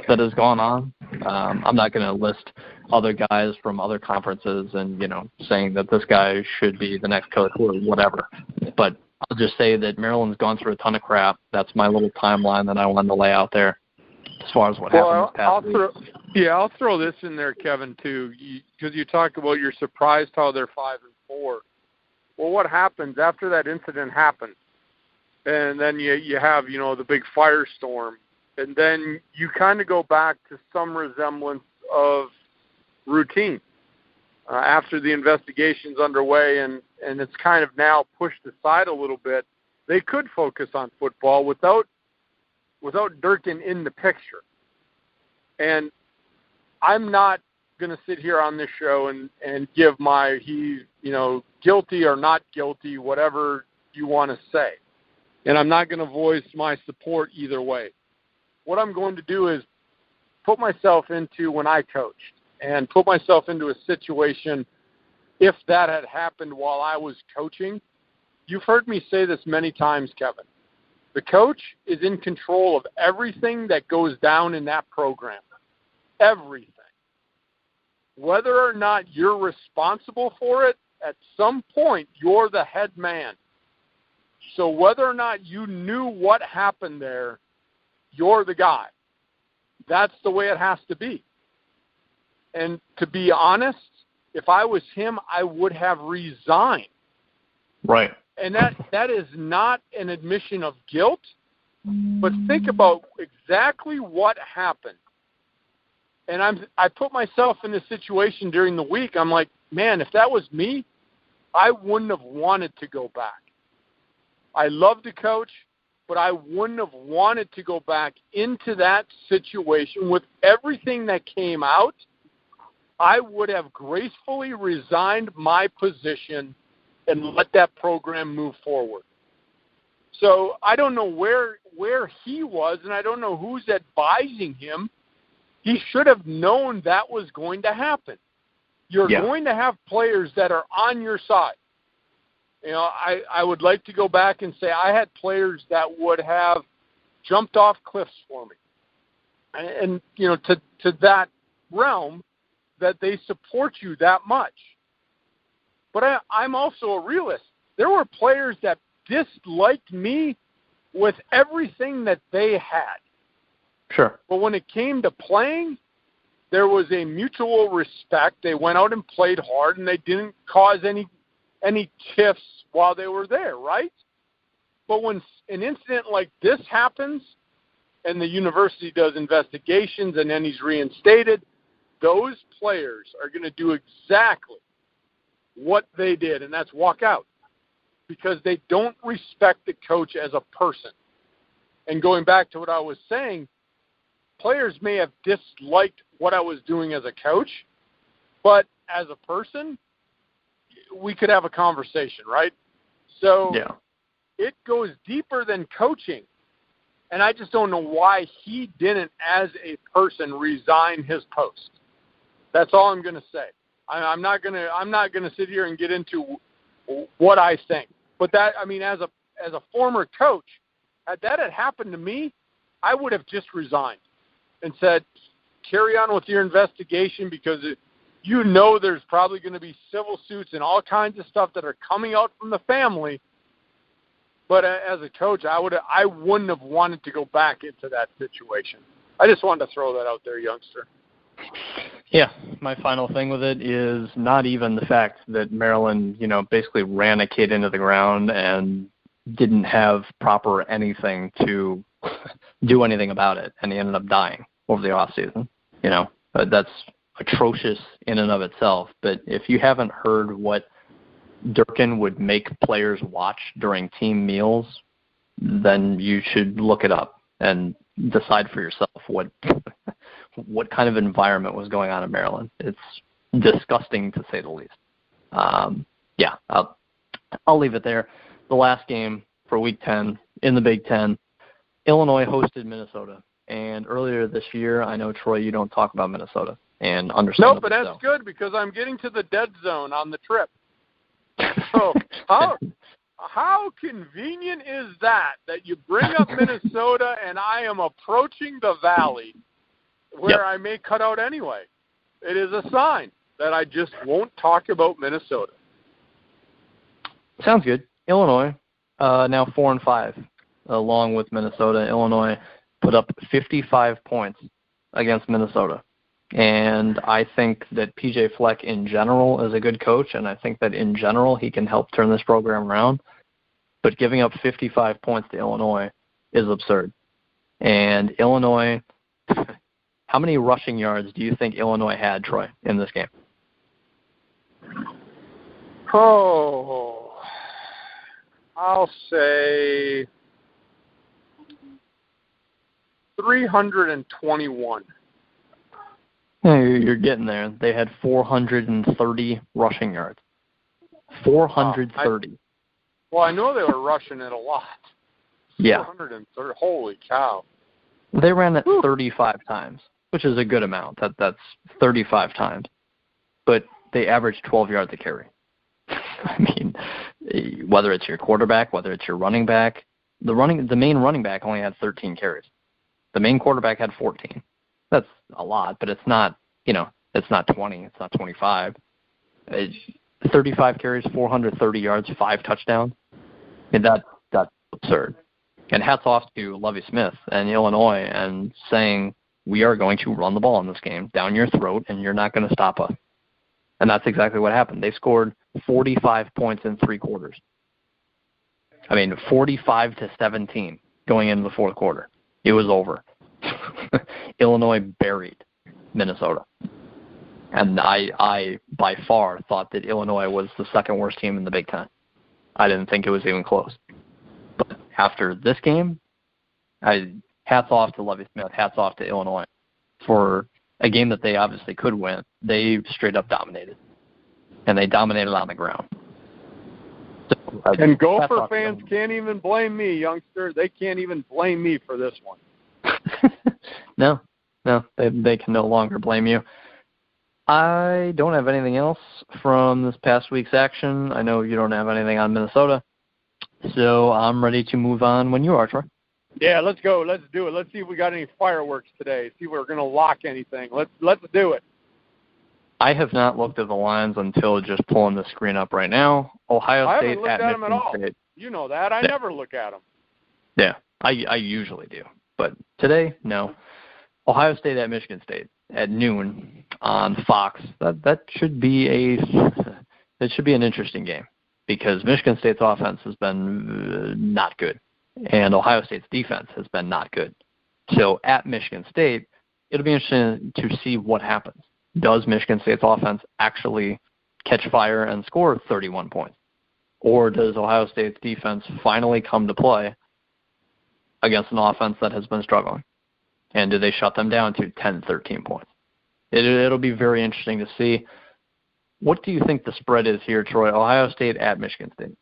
that has gone on. I'm not going to list other guys from other conferences and, saying that this guy should be the next coach or whatever. But I'll just say that Maryland's gone through a ton of crap. That's my little timeline that I wanted to lay out there as far as what happened this past week. I'll throw this in there, Kevin, too, because you talk about you're surprised how they're 5-4. Well, what happens after that incident happened? And then you have, the big firestorm. And then you kind of go back to some resemblance of routine after the investigation's underway, and it's kind of now pushed aside a little bit. They could focus on football without Durkin in the picture. And I'm not going to sit here on this show and give my guilty or not guilty, whatever you want to say. And I'm not going to voice my support either way. What I'm going to do is put myself into when I coached and put myself into a situation if that had happened while I was coaching. You've heard me say this many times, Kevin. The coach is in control of everything that goes down in that program. Everything. Whether or not you're responsible for it, at some point you're the head man. So whether or not you knew what happened there, you're the guy. That's the way it has to be. And to be honest, if I was him, I would have resigned. Right. And that is not an admission of guilt, but think about exactly what happened. And I put myself in this situation during the week. I'm like, man, if that was me, I wouldn't have wanted to go back. I love to coach, but I wouldn't have wanted to go back into that situation with everything that came out. I would have gracefully resigned my position and let that program move forward. So I don't know where he was, and I don't know who's advising him. He should have known that was going to happen. You're going to have players that are on your side. You know, I would like to go back and say I had players that would have jumped off cliffs for me. And you know, to that realm that they support you that much. But I'm also a realist. There were players that disliked me with everything that they had. Sure. But when it came to playing, there was a mutual respect. They went out and played hard, and they didn't cause any tiffs while they were there, right? But when an incident like this happens and the university does investigations and then he's reinstated, those players are going to do exactly what they did, and that's walk out because they don't respect the coach as a person. And going back to what I was saying, players may have disliked what I was doing as a coach, but as a person, we could have a conversation, right? So it goes deeper than coaching. And I just don't know why he didn't, as a person, resign his post. That's all I'm going to say. I'm not going to sit here and get into what I think. But that, I mean, as a former coach, had that had happened to me, I would have just resigned and said, carry on with your investigation because you know there's probably going to be civil suits and all kinds of stuff that are coming out from the family. But as a coach, I wouldn't have wanted to go back into that situation. I just wanted to throw that out there, youngster. Yeah, my final thing with it is not even the fact that Maryland, you know, basically ran a kid into the ground and didn't have proper anything to do anything about it, and he ended up dying over the off season. You know, that's atrocious in and of itself. But if you haven't heard what Durkin would make players watch during team meals, then you should look it up and decide for yourself what kind of environment was going on in Maryland. It's disgusting to say the least. Yeah, I'll leave it there. The last game for Week 10 in the Big Ten, Illinois hosted Minnesota. And earlier this year, I know, Troy, you don't talk about Minnesota, and understand. No, but that's good because I'm getting to the dead zone on the trip. So how convenient is that you bring up Minnesota and I am approaching the valley where I may cut out anyway. It is a sign that I just won't talk about Minnesota. Sounds good. Illinois, now 4-5, along with Minnesota. Illinois put up 55 points against Minnesota. And I think that P.J. Fleck in general is a good coach, and I think that in general he can help turn this program around. But giving up 55 points to Illinois is absurd. And Illinois, how many rushing yards do you think Illinois had, Troy, in this game? Oh, I'll say 321. You're getting there. They had 430 rushing yards. 430. Well, I know they were rushing it a lot. Yeah. 430. Holy cow. They ran it 35 times, which is a good amount. That's 35 times. But they averaged 12 yards a carry. I mean, whether it's your quarterback, whether it's your running back, the main running back only had 13 carries. The main quarterback had 14. That's a lot, but it's not, it's not 20. It's not 25. 35 carries, 430 yards, 5 touchdowns. I mean, that's absurd. And hats off to Lovie Smith and Illinois and saying, we are going to run the ball in this game down your throat, and you're not going to stop us. And that's exactly what happened. They scored 45 points in 3 quarters. 45-17 going into the fourth quarter. It was over. Illinois buried Minnesota. And I, by far, thought that Illinois was the second worst team in the Big Ten. I didn't think it was even close. But after this game, hats off to Lovie Smith, hats off to Illinois for a game that they obviously could win. They straight up dominated. And they dominated on the ground. So, and Gopher fans can't even blame me, youngster. They can't even blame me for this one. No, they can no longer blame you. I don't have anything else from this past week's action. I know you don't have anything on Minnesota. So I'm ready to move on when you are, Troy. Yeah, let's go. Let's do it. Let's see if we got any fireworks today. See if we're going to lock anything. Let's do it. I have not looked at the lines until just pulling the screen up right now. Ohio State at Michigan State. You know that. I never look at them. Yeah, I usually do. But today, no. Ohio State at Michigan State at noon on Fox. That should be an interesting game because Michigan State's offense has been not good, and Ohio State's defense has been not good. So at Michigan State, it'll be interesting to see what happens. Does Michigan State's offense actually catch fire and score 31 points? Or does Ohio State's defense finally come to play against an offense that has been struggling? And do they shut them down to 10, 13 points? It'll be very interesting to see. What do you think the spread is here, Troy? Ohio State at Michigan State.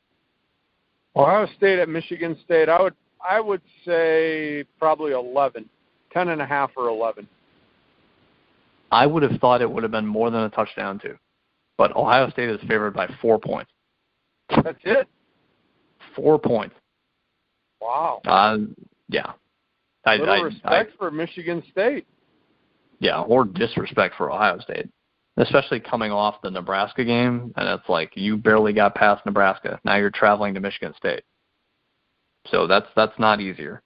Ohio State at Michigan State, I would say probably 11, 10.5 or 11. I would have thought it would have been more than a touchdown too. But Ohio State is favored by 4 points. That's it? 4 points. Wow. Yeah. Little respect for Michigan State. Yeah, or disrespect for Ohio State, especially coming off the Nebraska game, and it's like you barely got past Nebraska. Now you're traveling to Michigan State. So that's not easier.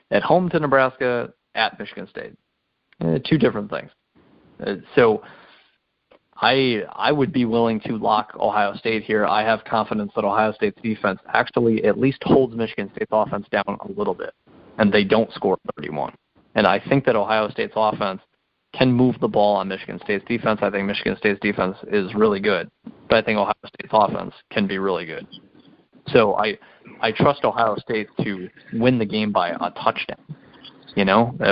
At home to Nebraska, at Michigan State. Two different things. So I would be willing to lock Ohio State here. I have confidence that Ohio State's defense actually at least holds Michigan State's offense down a little bit, and they don't score 31. And I think that Ohio State's offense can move the ball on Michigan State's defense. I think Michigan State's defense is really good, but I think Ohio State's offense can be really good. So I trust Ohio State to win the game by a touchdown,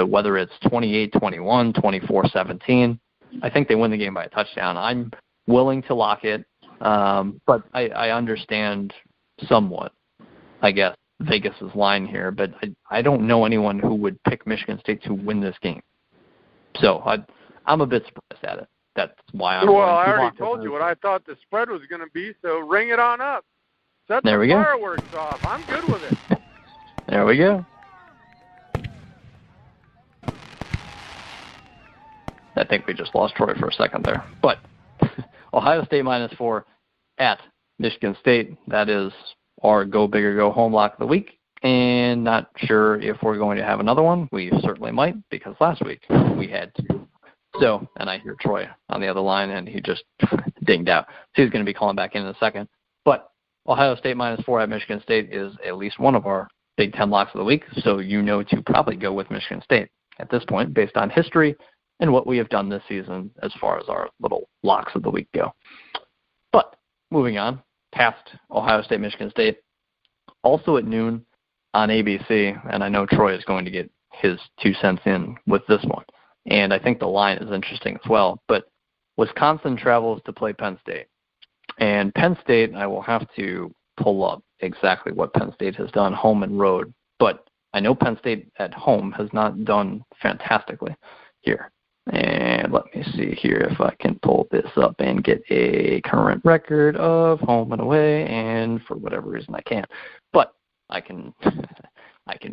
whether it's 28-21, 24-17. I think they win the game by a touchdown. I'm willing to lock it, but I understand somewhat, I guess, Vegas's line here, but I don't know anyone who would pick Michigan State to win this game. So I'm a bit surprised at it. That's why I'm. Well, I already told you what I thought the spread was going to be, so ring it on up. Set the fireworks off. I'm good with it. There we go. I think we just lost Troy for a second there. But Ohio State -4 at Michigan State. That is our Go Big or Go Home lock of the week. And not sure if we're going to have another one. We certainly might, because last week we had two. So, and I hear Troy on the other line, and he just dinged out. So he's going to be calling back in a second. But Ohio State -4 at Michigan State is at least one of our Big Ten locks of the week. So you know to probably go with Michigan State at this point based on history and what we have done this season as far as our little locks of the week go. But moving on, past Ohio State, Michigan State, also at noon on ABC, and I know Troy is going to get his 2 cents in with this one. And I think the line is interesting as well. But Wisconsin travels to play Penn State. And Penn State, I will have to pull up exactly what Penn State has done home and road. But I know Penn State at home has not done fantastically here. And let me see here if I can pull this up and get a current record of home and away. And for whatever reason, I can't. But I can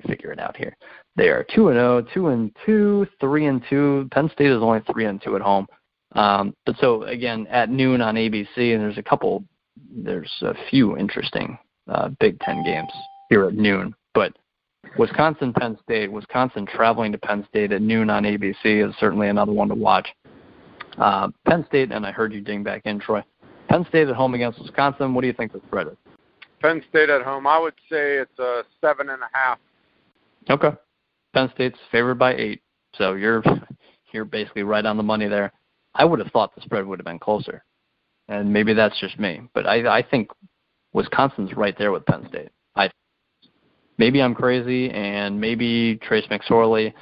figure it out here. They are 2-0, 2-2, 3-2. Penn State is only 3-2 at home. But so again, at noon on ABC, and there's a few interesting Big Ten games here at noon. But Wisconsin traveling to Penn State at noon on ABC is certainly another one to watch. Penn State, and I heard you ding back in, Troy. Penn State at home against Wisconsin. What do you think the spread is? Penn State at home. I would say it's a 7.5. Okay. Penn State's favored by 8, so you're basically right on the money there. I would have thought the spread would have been closer, and maybe that's just me. But I think Wisconsin's right there with Penn State. Maybe I'm crazy, and maybe Trace McSorley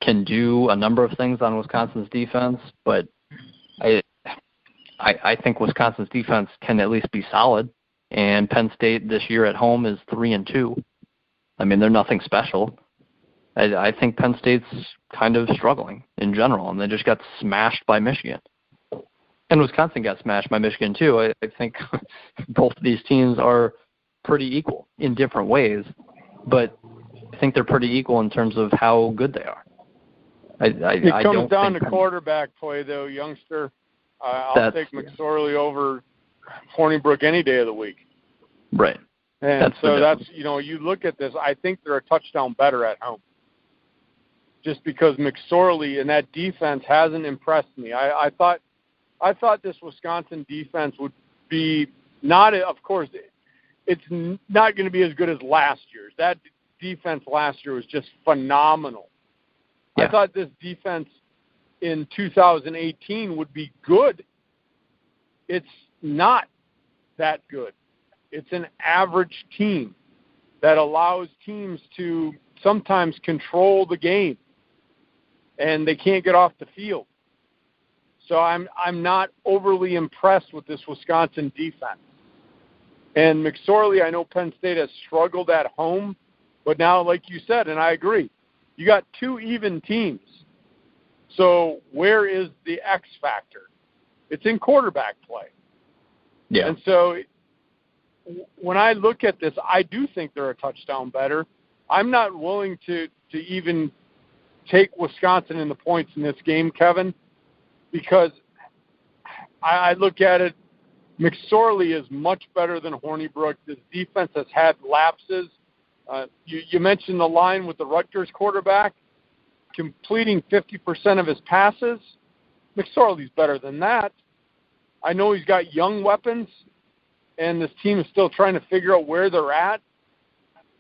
can do a number of things on Wisconsin's defense, but I think Wisconsin's defense can at least be solid. And Penn State this year at home is 3-2. I mean, they're nothing special. I think Penn State's kind of struggling in general, and they just got smashed by Michigan. And Wisconsin got smashed by Michigan, too. I think both of these teams are pretty equal in different ways, but I think they're pretty equal in terms of how good they are. It comes down to quarterback play, though, youngster. I'll take McSorley over Hornibrook any day of the week. Right. And that's you look at this, I think they're a touchdown better at home. Just because McSorley and that defense hasn't impressed me. I thought this Wisconsin defense would be not, of course, it's not going to be as good as last year's. That defense last year was just phenomenal. Yeah. I thought this defense in 2018 would be good. It's not that good. It's an average team that allows teams to sometimes control the game, and they can't get off the field. So I'm not overly impressed with this Wisconsin defense. And McSorley, I know Penn State has struggled at home, but now, like you said, and I agree, you got 2 even teams. So where is the X factor? It's in quarterback play. Yeah. And so when I look at this, I do think they're a touchdown better. I'm not willing to even take Wisconsin in the points in this game, Kevin, because I look at it, McSorley is much better than Hornibrook. This defense has had lapses. You mentioned the line with the Rutgers quarterback, completing 50% of his passes. McSorley's better than that. I know he's got young weapons, and this team is still trying to figure out where they're at.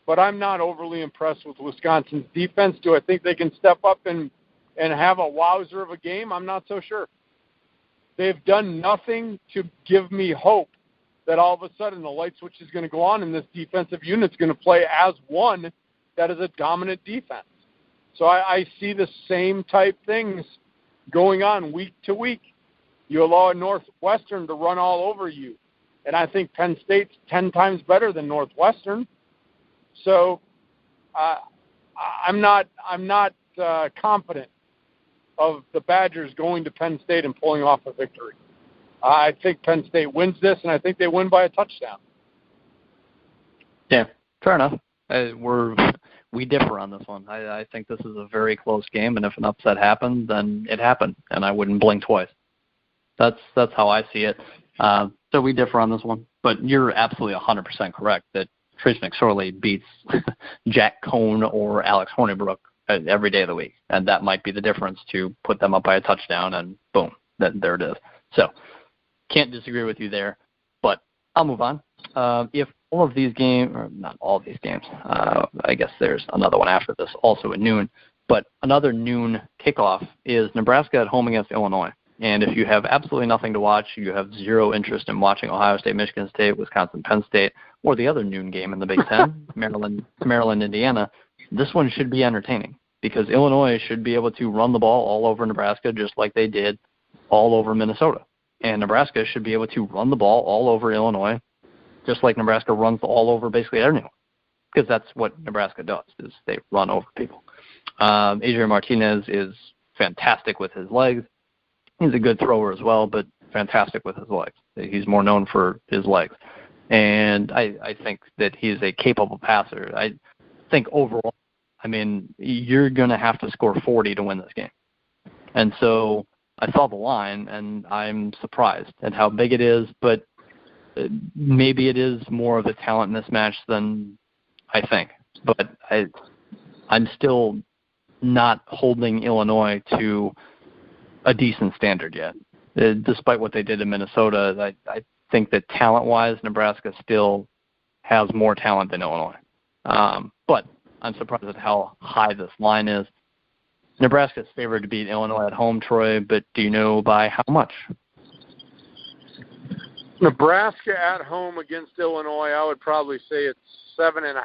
But I'm not overly impressed with Wisconsin's defense. Do I think they can step up and have a wowzer of a game? I'm not so sure. They've done nothing to give me hope that all of a sudden the light switch is going to go on and this defensive unit's going to play as one that is a dominant defense. So I see the same type things going on week to week. You allow Northwestern to run all over you. And I think Penn State's 10 times better than Northwestern. So I'm not confident of the Badgers going to Penn State and pulling off a victory. I think Penn State wins this, and I think they win by a touchdown. Yeah, fair enough. We differ on this one. I think this is a very close game, and if an upset happened, then it happened, and I wouldn't blink twice. That's how I see it. So we differ on this one. But you're absolutely 100% correct that Trace McSorley beats Jack Cohn or Alex Hornibrook every day of the week, and that might be the difference to put them up by a touchdown, and boom, there it is. So can't disagree with you there, but I'll move on. If all of these games, or not all of these games, I guess there's another one after this, also at noon, but another noon kickoff is Nebraska at home against Illinois. And if you have absolutely nothing to watch, you have zero interest in watching Ohio State, Michigan State, Wisconsin, Penn State, or the other noon game in the Big Ten, Maryland, Indiana, this one should be entertaining because Illinois should be able to run the ball all over Nebraska just like they did all over Minnesota. And Nebraska should be able to run the ball all over Illinois just like Nebraska runs all over basically everyone, because that's what Nebraska does, is they run over people. Adrian Martinez is fantastic with his legs. He's a good thrower as well, but fantastic with his legs. He's more known for his legs. And I think that he's a capable passer. I think overall, I mean, you're going to have to score 40 to win this game. And so I saw the line, and I'm surprised at how big it is, but maybe it is more of a talent mismatch than I think. But I'm still not holding Illinois to a decent standard yet. Despite what they did in Minnesota, I think that talent-wise, Nebraska still has more talent than Illinois. But I'm surprised at how high this line is. Nebraska's favored to beat Illinois at home, Troy, but do you know by how much? Nebraska at home against Illinois, I would probably say it's 7.5.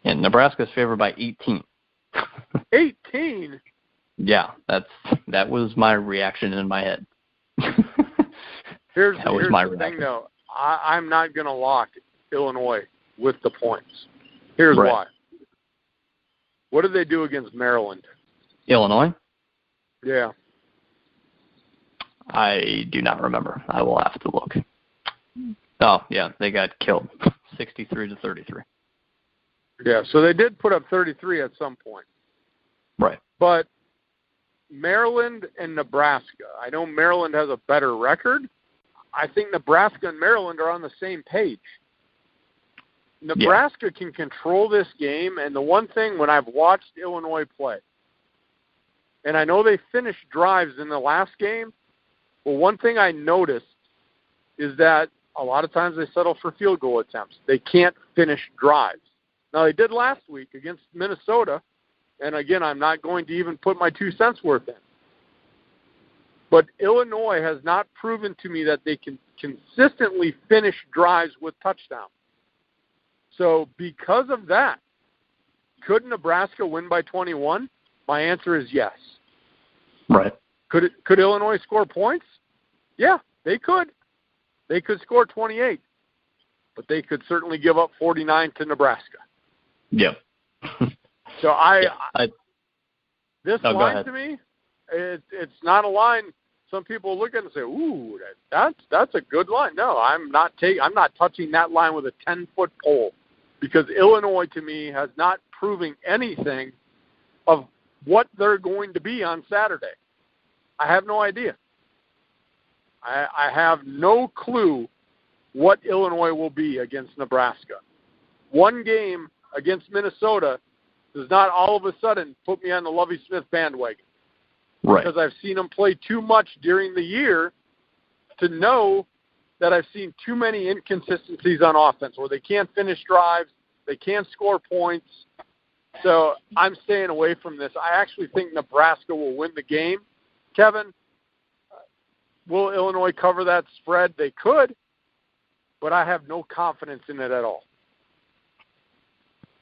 And Nebraska's favored by 18. 18? Yeah, that was my reaction in my head. Here's the thing, though. I'm not going to lock Illinois with the points. Here's why. What did they do against Maryland? Illinois? Yeah. I do not remember. I will have to look. Oh, yeah, they got killed, 63-33. Yeah, so they did put up 33 at some point. Right. But Maryland and Nebraska, I know Maryland has a better record. I think Nebraska and Maryland are on the same page. Nebraska can control this game, and the one thing when I've watched Illinois play, and I know they finished drives in the last game, but one thing I noticed is that a lot of times they settle for field goal attempts. They can't finish drives. Now, they did last week against Minnesota, and again, I'm not going to even put my 2 cents worth in. But Illinois has not proven to me that they can consistently finish drives with touchdowns. So because of that, could Nebraska win by 21? My answer is yes. Right. Could Illinois score points? Yeah, they could. They could score 28, but they could certainly give up 49 to Nebraska. Yep. So this line to me, it's not a line. Some people look at it and say, "Ooh, that's a good line." No, I'm not touching that line with a 10-foot pole, because Illinois to me has not proven anything of what they're going to be on Saturday. I have no idea. I have no clue what Illinois will be against Nebraska. One game against Minnesota does not all of a sudden put me on the Lovie Smith bandwagon. Right. Because I've seen him play too much during the year to know that I've seen too many inconsistencies on offense where they can't finish drives, they can't score points. So I'm staying away from this. I actually think Nebraska will win the game. Kevin, will Illinois cover that spread? They could, but I have no confidence in it at all.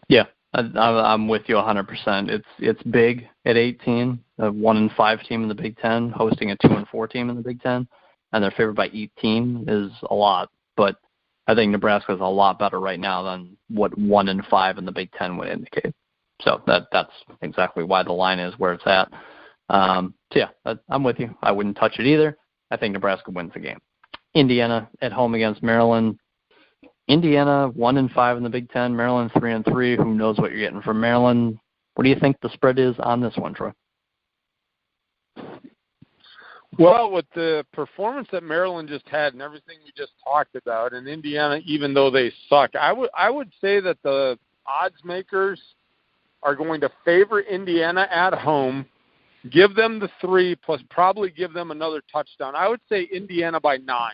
Yeah, I'm with you 100%. It's big at 18, a 1-5 team in the Big Ten, hosting a 2-4 team in the Big Ten, and they're favored by 18 is a lot. But I think Nebraska is a lot better right now than what 1-5 in the Big Ten would indicate. So that's exactly why the line is where it's at. So yeah, I'm with you. I wouldn't touch it either. I think Nebraska wins the game. Indiana at home against Maryland. Indiana 1-5 in the Big Ten. Maryland 3-3. Who knows what you're getting from Maryland? What do you think the spread is on this one, Troy? Well, with the performance that Maryland just had and everything we just talked about, and Indiana, even though they suck, I would say that the odds makers are going to favor Indiana at home, give them the 3, plus probably give them another touchdown. I would say Indiana by 9.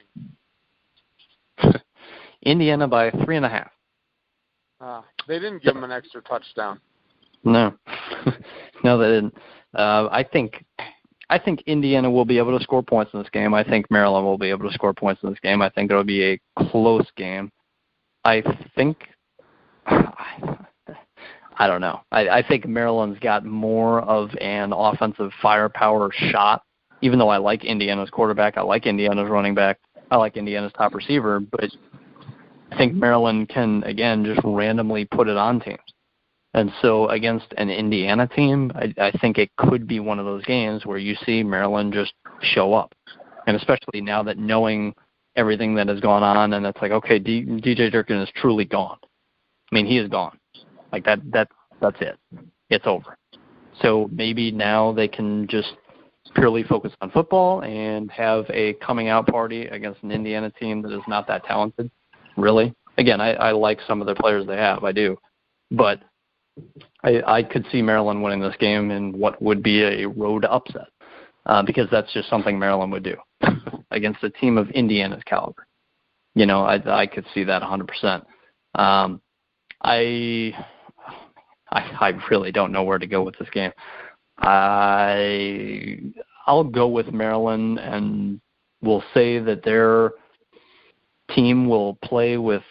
Indiana by 3.5. They didn't give them an extra touchdown. No. No, they didn't. I think Indiana will be able to score points in this game. I think Maryland will be able to score points in this game. I think it will be a close game. I don't know. I think Maryland's got more of an offensive firepower shot, even though I like Indiana's quarterback. I like Indiana's running back. I like Indiana's top receiver. But I think Maryland can, again, just randomly put it on teams. And so against an Indiana team, I think it could be one of those games where you see Maryland just show up. And especially now that knowing everything that has gone on, and it's like, okay, DJ Durkin is truly gone. I mean, he is gone. Like that's it. It's over. So maybe now they can just purely focus on football and have a coming out party against an Indiana team that is not that talented, really. Again, I like some of the players they have. I do. But I could see Maryland winning this game in what would be a road upset because that's just something Maryland would do against a team of Indiana's caliber. I could see that 100%. I really don't know where to go with this game. I'll go with Maryland, and we'll say that their team will play with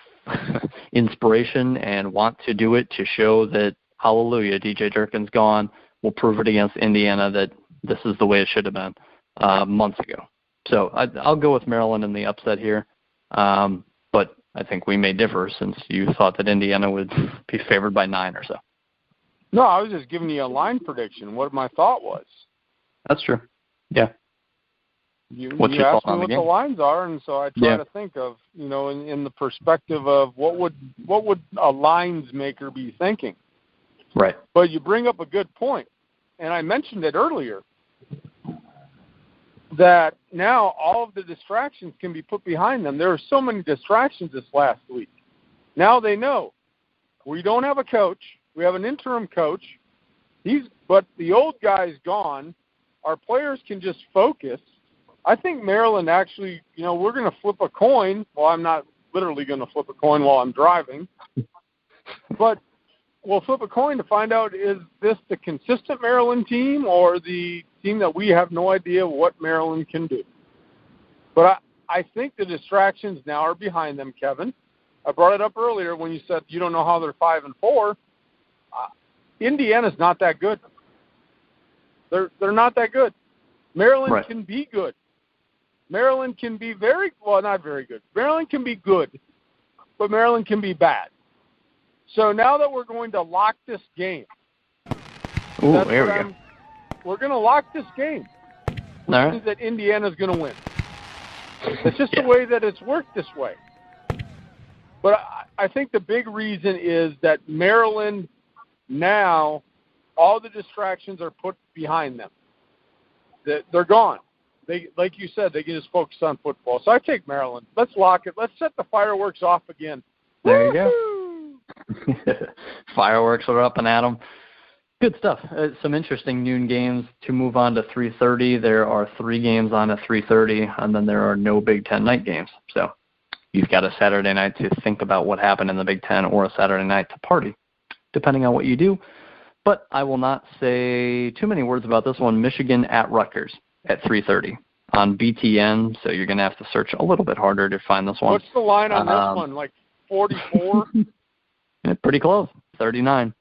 inspiration and want to do it to show that, hallelujah, DJ Durkin's gone. We'll prove it against Indiana that this is the way it should have been months ago. So I'll go with Maryland in the upset here. But I think we may differ since you thought that Indiana would be favored by 9 or so. No, I was just giving you a line prediction, what my thought was. That's true. Yeah. You asked me what the lines are, and so I try to think of, in the perspective of what would a lines maker be thinking. Right. But you bring up a good point, and I mentioned it earlier, that now all of the distractions can be put behind them. There were so many distractions this last week. Now they know we don't have a coach. We have an interim coach. But the old guy's gone. Our players can just focus. I think Maryland actually, we're going to flip a coin. Well, I'm not literally going to flip a coin while I'm driving. But we'll flip a coin to find out, is this the consistent Maryland team or the team that we have no idea what Maryland can do? But I think the distractions now are behind them, Kevin. I brought it up earlier when you said you don't know how they're 5-4. Indiana's not that good. They're not that good. Maryland can be good. Maryland can be not very good. Maryland can be good, but Maryland can be bad. So now that we're going to lock this game. Ooh, there we go. We're going to lock this game. Which means that Indiana's going to win. It's just the way that it's worked this way. But I think the big reason is that Maryland now, all the distractions are put behind them. They're gone. Like you said, they can just focus on football. So I take Maryland. Let's lock it. Let's set the fireworks off again. There you go. Fireworks are up and at 'em. Good stuff. Some interesting noon games. To move on to 3:30, there are 3 games on at 3:30, and then there are no Big Ten night games. So you've got a Saturday night to think about what happened in the Big Ten or a Saturday night to party, depending on what you do. But I will not say too many words about this one. Michigan at Rutgers at 3:30 on BTN, so you're going to have to search a little bit harder to find this one. What's the line on this one, like 44? Pretty close, 39.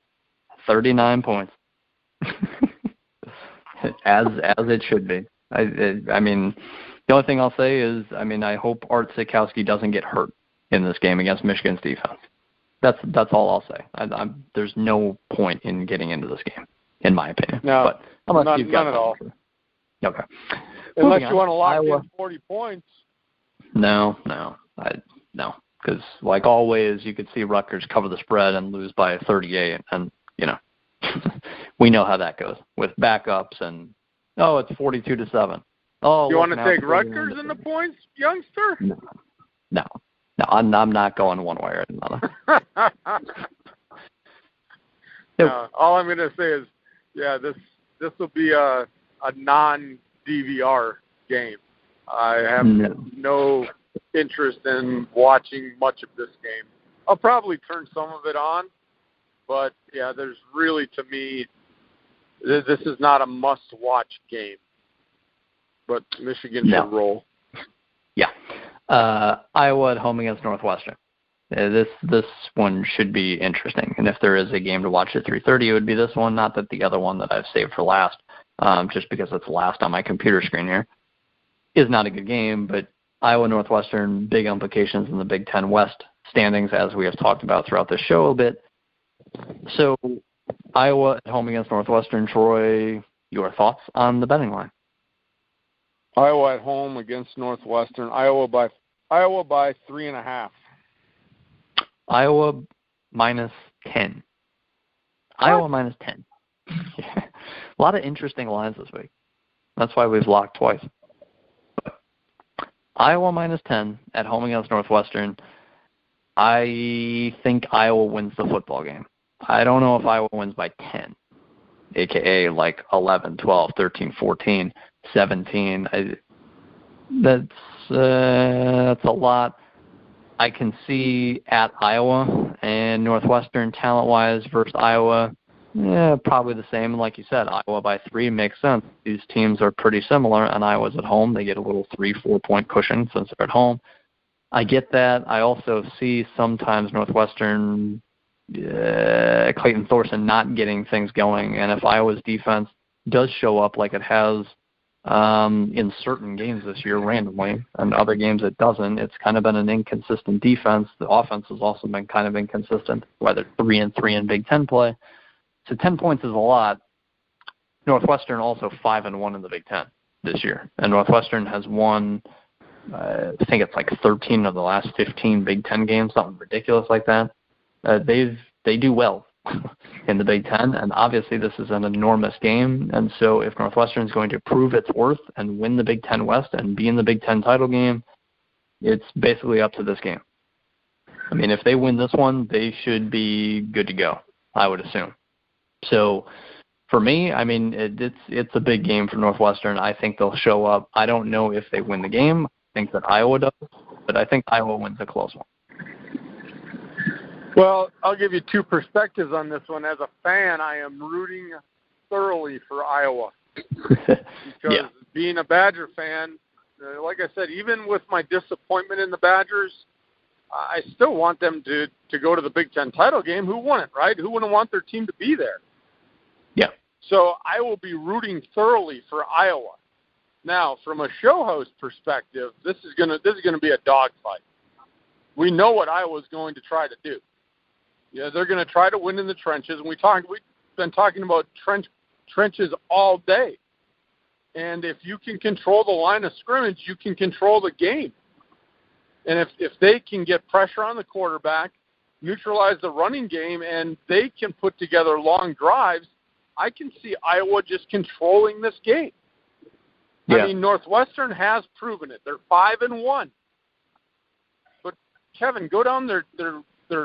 39 points. as it should be. I mean, the only thing I'll say is, I hope Art Sikowski doesn't get hurt in this game against Michigan's defense. That's all I'll say. There's no point in getting into this game, in my opinion. No, but unless you've got none at all. Okay. Unless you want to lock in 40 points. No. Because like always, you could see Rutgers cover the spread and lose by 38, and we know how that goes with backups and it's 42-7. Oh, you want to take Rutgers in the points, youngster? No, I'm not going one way or another. No, all I'm going to say is, this will be a non-DVR game. I have no interest in watching much of this game. I'll probably turn some of it on, but there's really, to me, this is not a must-watch game. But Michigan should roll. Yeah. Iowa at home against Northwestern. This one should be interesting. And if there is a game to watch at 3:30, it would be this one, not that the other one that I've saved for last, just because it's last on my computer screen here, is not a good game. But Iowa Northwestern, big implications in the Big Ten West standings, as we have talked about throughout the show a bit. So Iowa at home against Northwestern. Troy, your thoughts on the betting line? Iowa at home against Northwestern. Iowa by 3.5. Iowa minus 10. Iowa minus 10. A lot of interesting lines this week. That's why we've locked twice. Iowa minus 10 at home against Northwestern. I think Iowa wins the football game. I don't know if Iowa wins by 10, a.k.a. like 11, 12, 13, 14, 17. That's a lot. I can see at Iowa and Northwestern talent-wise versus Iowa, probably the same. Like you said, Iowa by 3 makes sense. These teams are pretty similar, and Iowa's at home. They get a little 3-4 point cushion since they're at home. I get that. I also see sometimes Northwestern, Clayton Thorson not getting things going, and if Iowa's defense does show up like it has in certain games this year randomly, and other games it doesn't, it's kind of been an inconsistent defense. The offense has also been kind of inconsistent, whether 3-3 in Big Ten play. So 10 points is a lot. Northwestern also 5-1 in the Big Ten this year, and Northwestern has won, I think it's like 13 of the last 15 Big Ten games, something ridiculous like that. They do well in the Big Ten, and obviously this is an enormous game, and so if Northwestern is going to prove its worth and win the Big Ten West and be in the Big Ten title game, it's basically up to this game. I mean, if they win this one, they should be good to go, I would assume. So for me, I mean, it's a big game for Northwestern. I think they'll show up. I don't know if they win the game. I think that Iowa does, but I think Iowa wins a close one. Well, I'll give you 2 perspectives on this one. As a fan, I am rooting thoroughly for Iowa. Because being a Badger fan, like I said, even with my disappointment in the Badgers, I still want them to go to the Big Ten title game. Who wouldn't, right? Who wouldn't want their team to be there? Yeah. So I will be rooting thoroughly for Iowa. Now, from a show host perspective, this is gonna be a dogfight. We know what Iowa's going to try to do. Yeah, they're going to try to win in the trenches, and we've been talking about trenches all day. And if you can control the line of scrimmage, you can control the game. And if they can get pressure on the quarterback, neutralize the running game, and they can put together long drives, I can see Iowa just controlling this game. Yeah. I mean, Northwestern has proven it. They're 5-1. But Kevin, go down their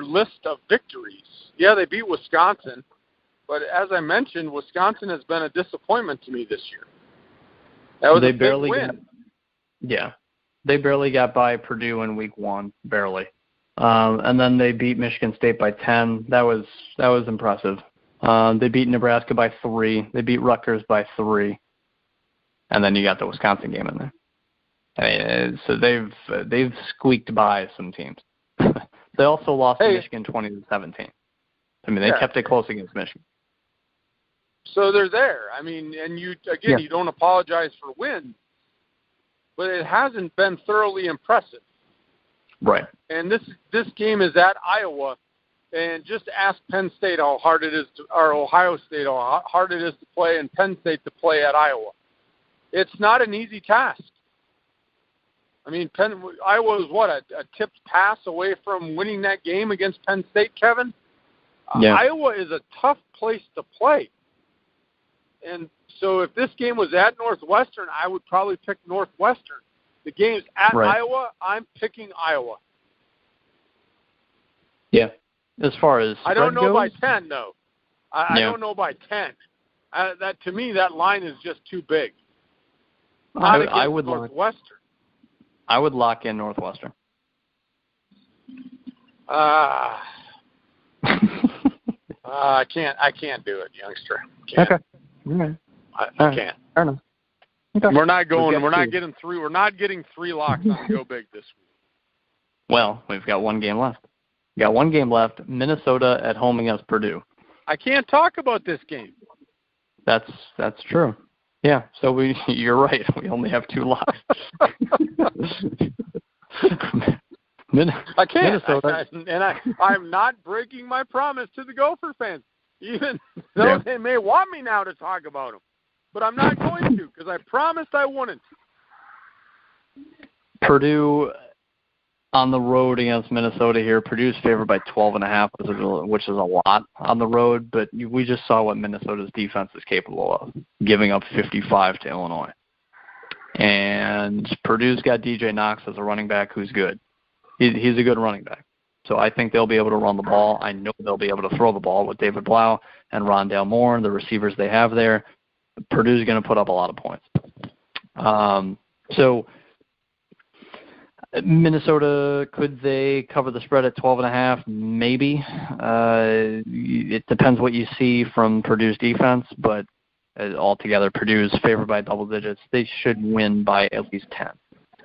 list of victories. Yeah, they beat Wisconsin, but as I mentioned, Wisconsin has been a disappointment to me this year. That was a big win. They barely got by Purdue in week 1, barely. And then they beat Michigan State by 10. That was impressive. They beat Nebraska by 3. They beat Rutgers by 3. And then you got the Wisconsin game in there. I mean, so they've squeaked by some teams. They also lost to Michigan 20-17. I mean, they kept it close against Michigan. So they're there. I mean, and you don't apologize for wins, but it hasn't been thoroughly impressive. Right. And this game is at Iowa, and just ask Penn State how hard it is or Ohio State how hard it is to play, and Penn State to play at Iowa. It's not an easy task. I mean, Iowa was a tipped pass away from winning that game against Penn State, Kevin? Yeah. Iowa is a tough place to play. And so if this game was at Northwestern, I would probably pick Northwestern. The game's at Iowa, I'm picking Iowa. Yeah. As far as I don't know goes, by 10, though. I don't know by 10. That to me, that line is just too big. I would Northwestern. I would lock in Northwestern. I can't do it, youngster. Can't. Okay. Okay. I can't. Fair enough. Okay. We're not getting 3. We're not getting 3 locks on Go Big this week. Well, we've got 1 game left. We got 1 game left. Minnesota at home against Purdue. I can't talk about this game. That's true. Yeah, so you're right. We only have 2 locks. I can't. I'm not breaking my promise to the Gopher fans, even though they may want me now to talk about them. But I'm not going to, because I promised I wouldn't. Purdue on the road against Minnesota here. Purdue's favored by 12.5, which is a lot on the road, but we just saw what Minnesota's defense is capable of, giving up 55 to Illinois. And Purdue's got DJ Knox as a running back who's good. He's a good running back. So I think they'll be able to run the ball. I know they'll be able to throw the ball with David Blau and Rondale Moore and the receivers they have there. Purdue's going to put up a lot of points. So Minnesota, could they cover the spread at 12.5? Maybe. It depends what you see from Purdue's defense, but altogether, Purdue's favored by double digits. They should win by at least 10.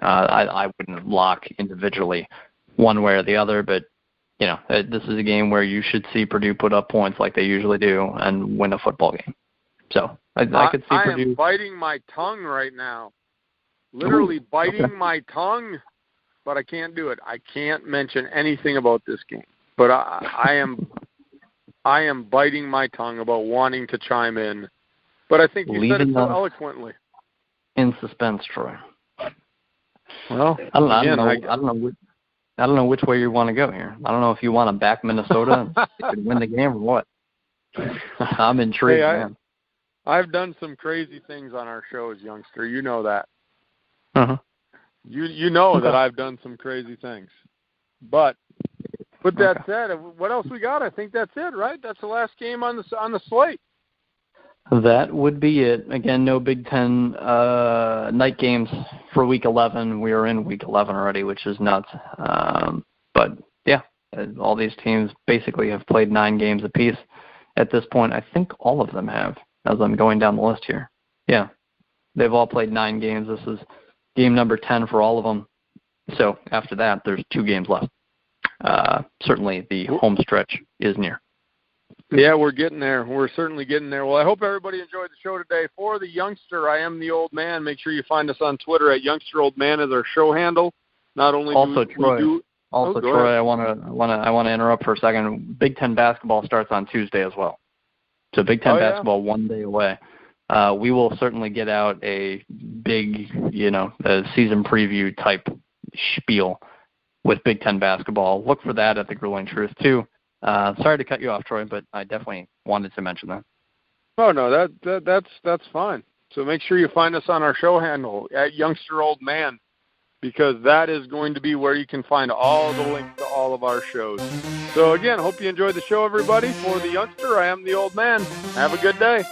I wouldn't lock individually one way or the other, but this is a game where you should see Purdue put up points like they usually do and win a football game. So I could see Purdue. I am biting my tongue right now. Literally biting my tongue, but I can't do it. I can't mention anything about this game. But I am biting my tongue about wanting to chime in. But I think you said it so eloquently. In suspense, Troy. Well, I don't know which way you want to go here. I don't know if you want to back Minnesota and win the game or what. I'm intrigued, man. I've done some crazy things on our shows, youngster. You know that. Uh-huh. You know that I've done some crazy things. But with that said, what else we got? I think that's it, right? That's the last game on the slate. That would be it. Again, no Big Ten night games for Week 11. We are in Week 11 already, which is nuts. But, yeah, all these teams basically have played 9 games apiece at this point. I think all of them have, as I'm going down the list here. Yeah, they've all played 9 games. This is game number 10 for all of them. So after that, there's 2 games left. Certainly the home stretch is near. Yeah, we're getting there. We're certainly getting there. Well, I hope everybody enjoyed the show today. For the youngster, I am the old man. Make sure you find us on Twitter at youngsteroldman as our show handle. Not only Troy, I want to interrupt for a second. Big Ten basketball starts on Tuesday as well. So Big Ten basketball 1 day away. We will certainly get out a big, a season preview type spiel with Big Ten basketball. Look for that at the Grueling Truth too. Sorry to cut you off, Troy, but I definitely wanted to mention that. Oh no, that's fine. So make sure you find us on our show handle at Youngster Old Man, because that is going to be where you can find all the links to all of our shows. So again, hope you enjoyed the show, everybody. For the youngster, I am the old man. Have a good day.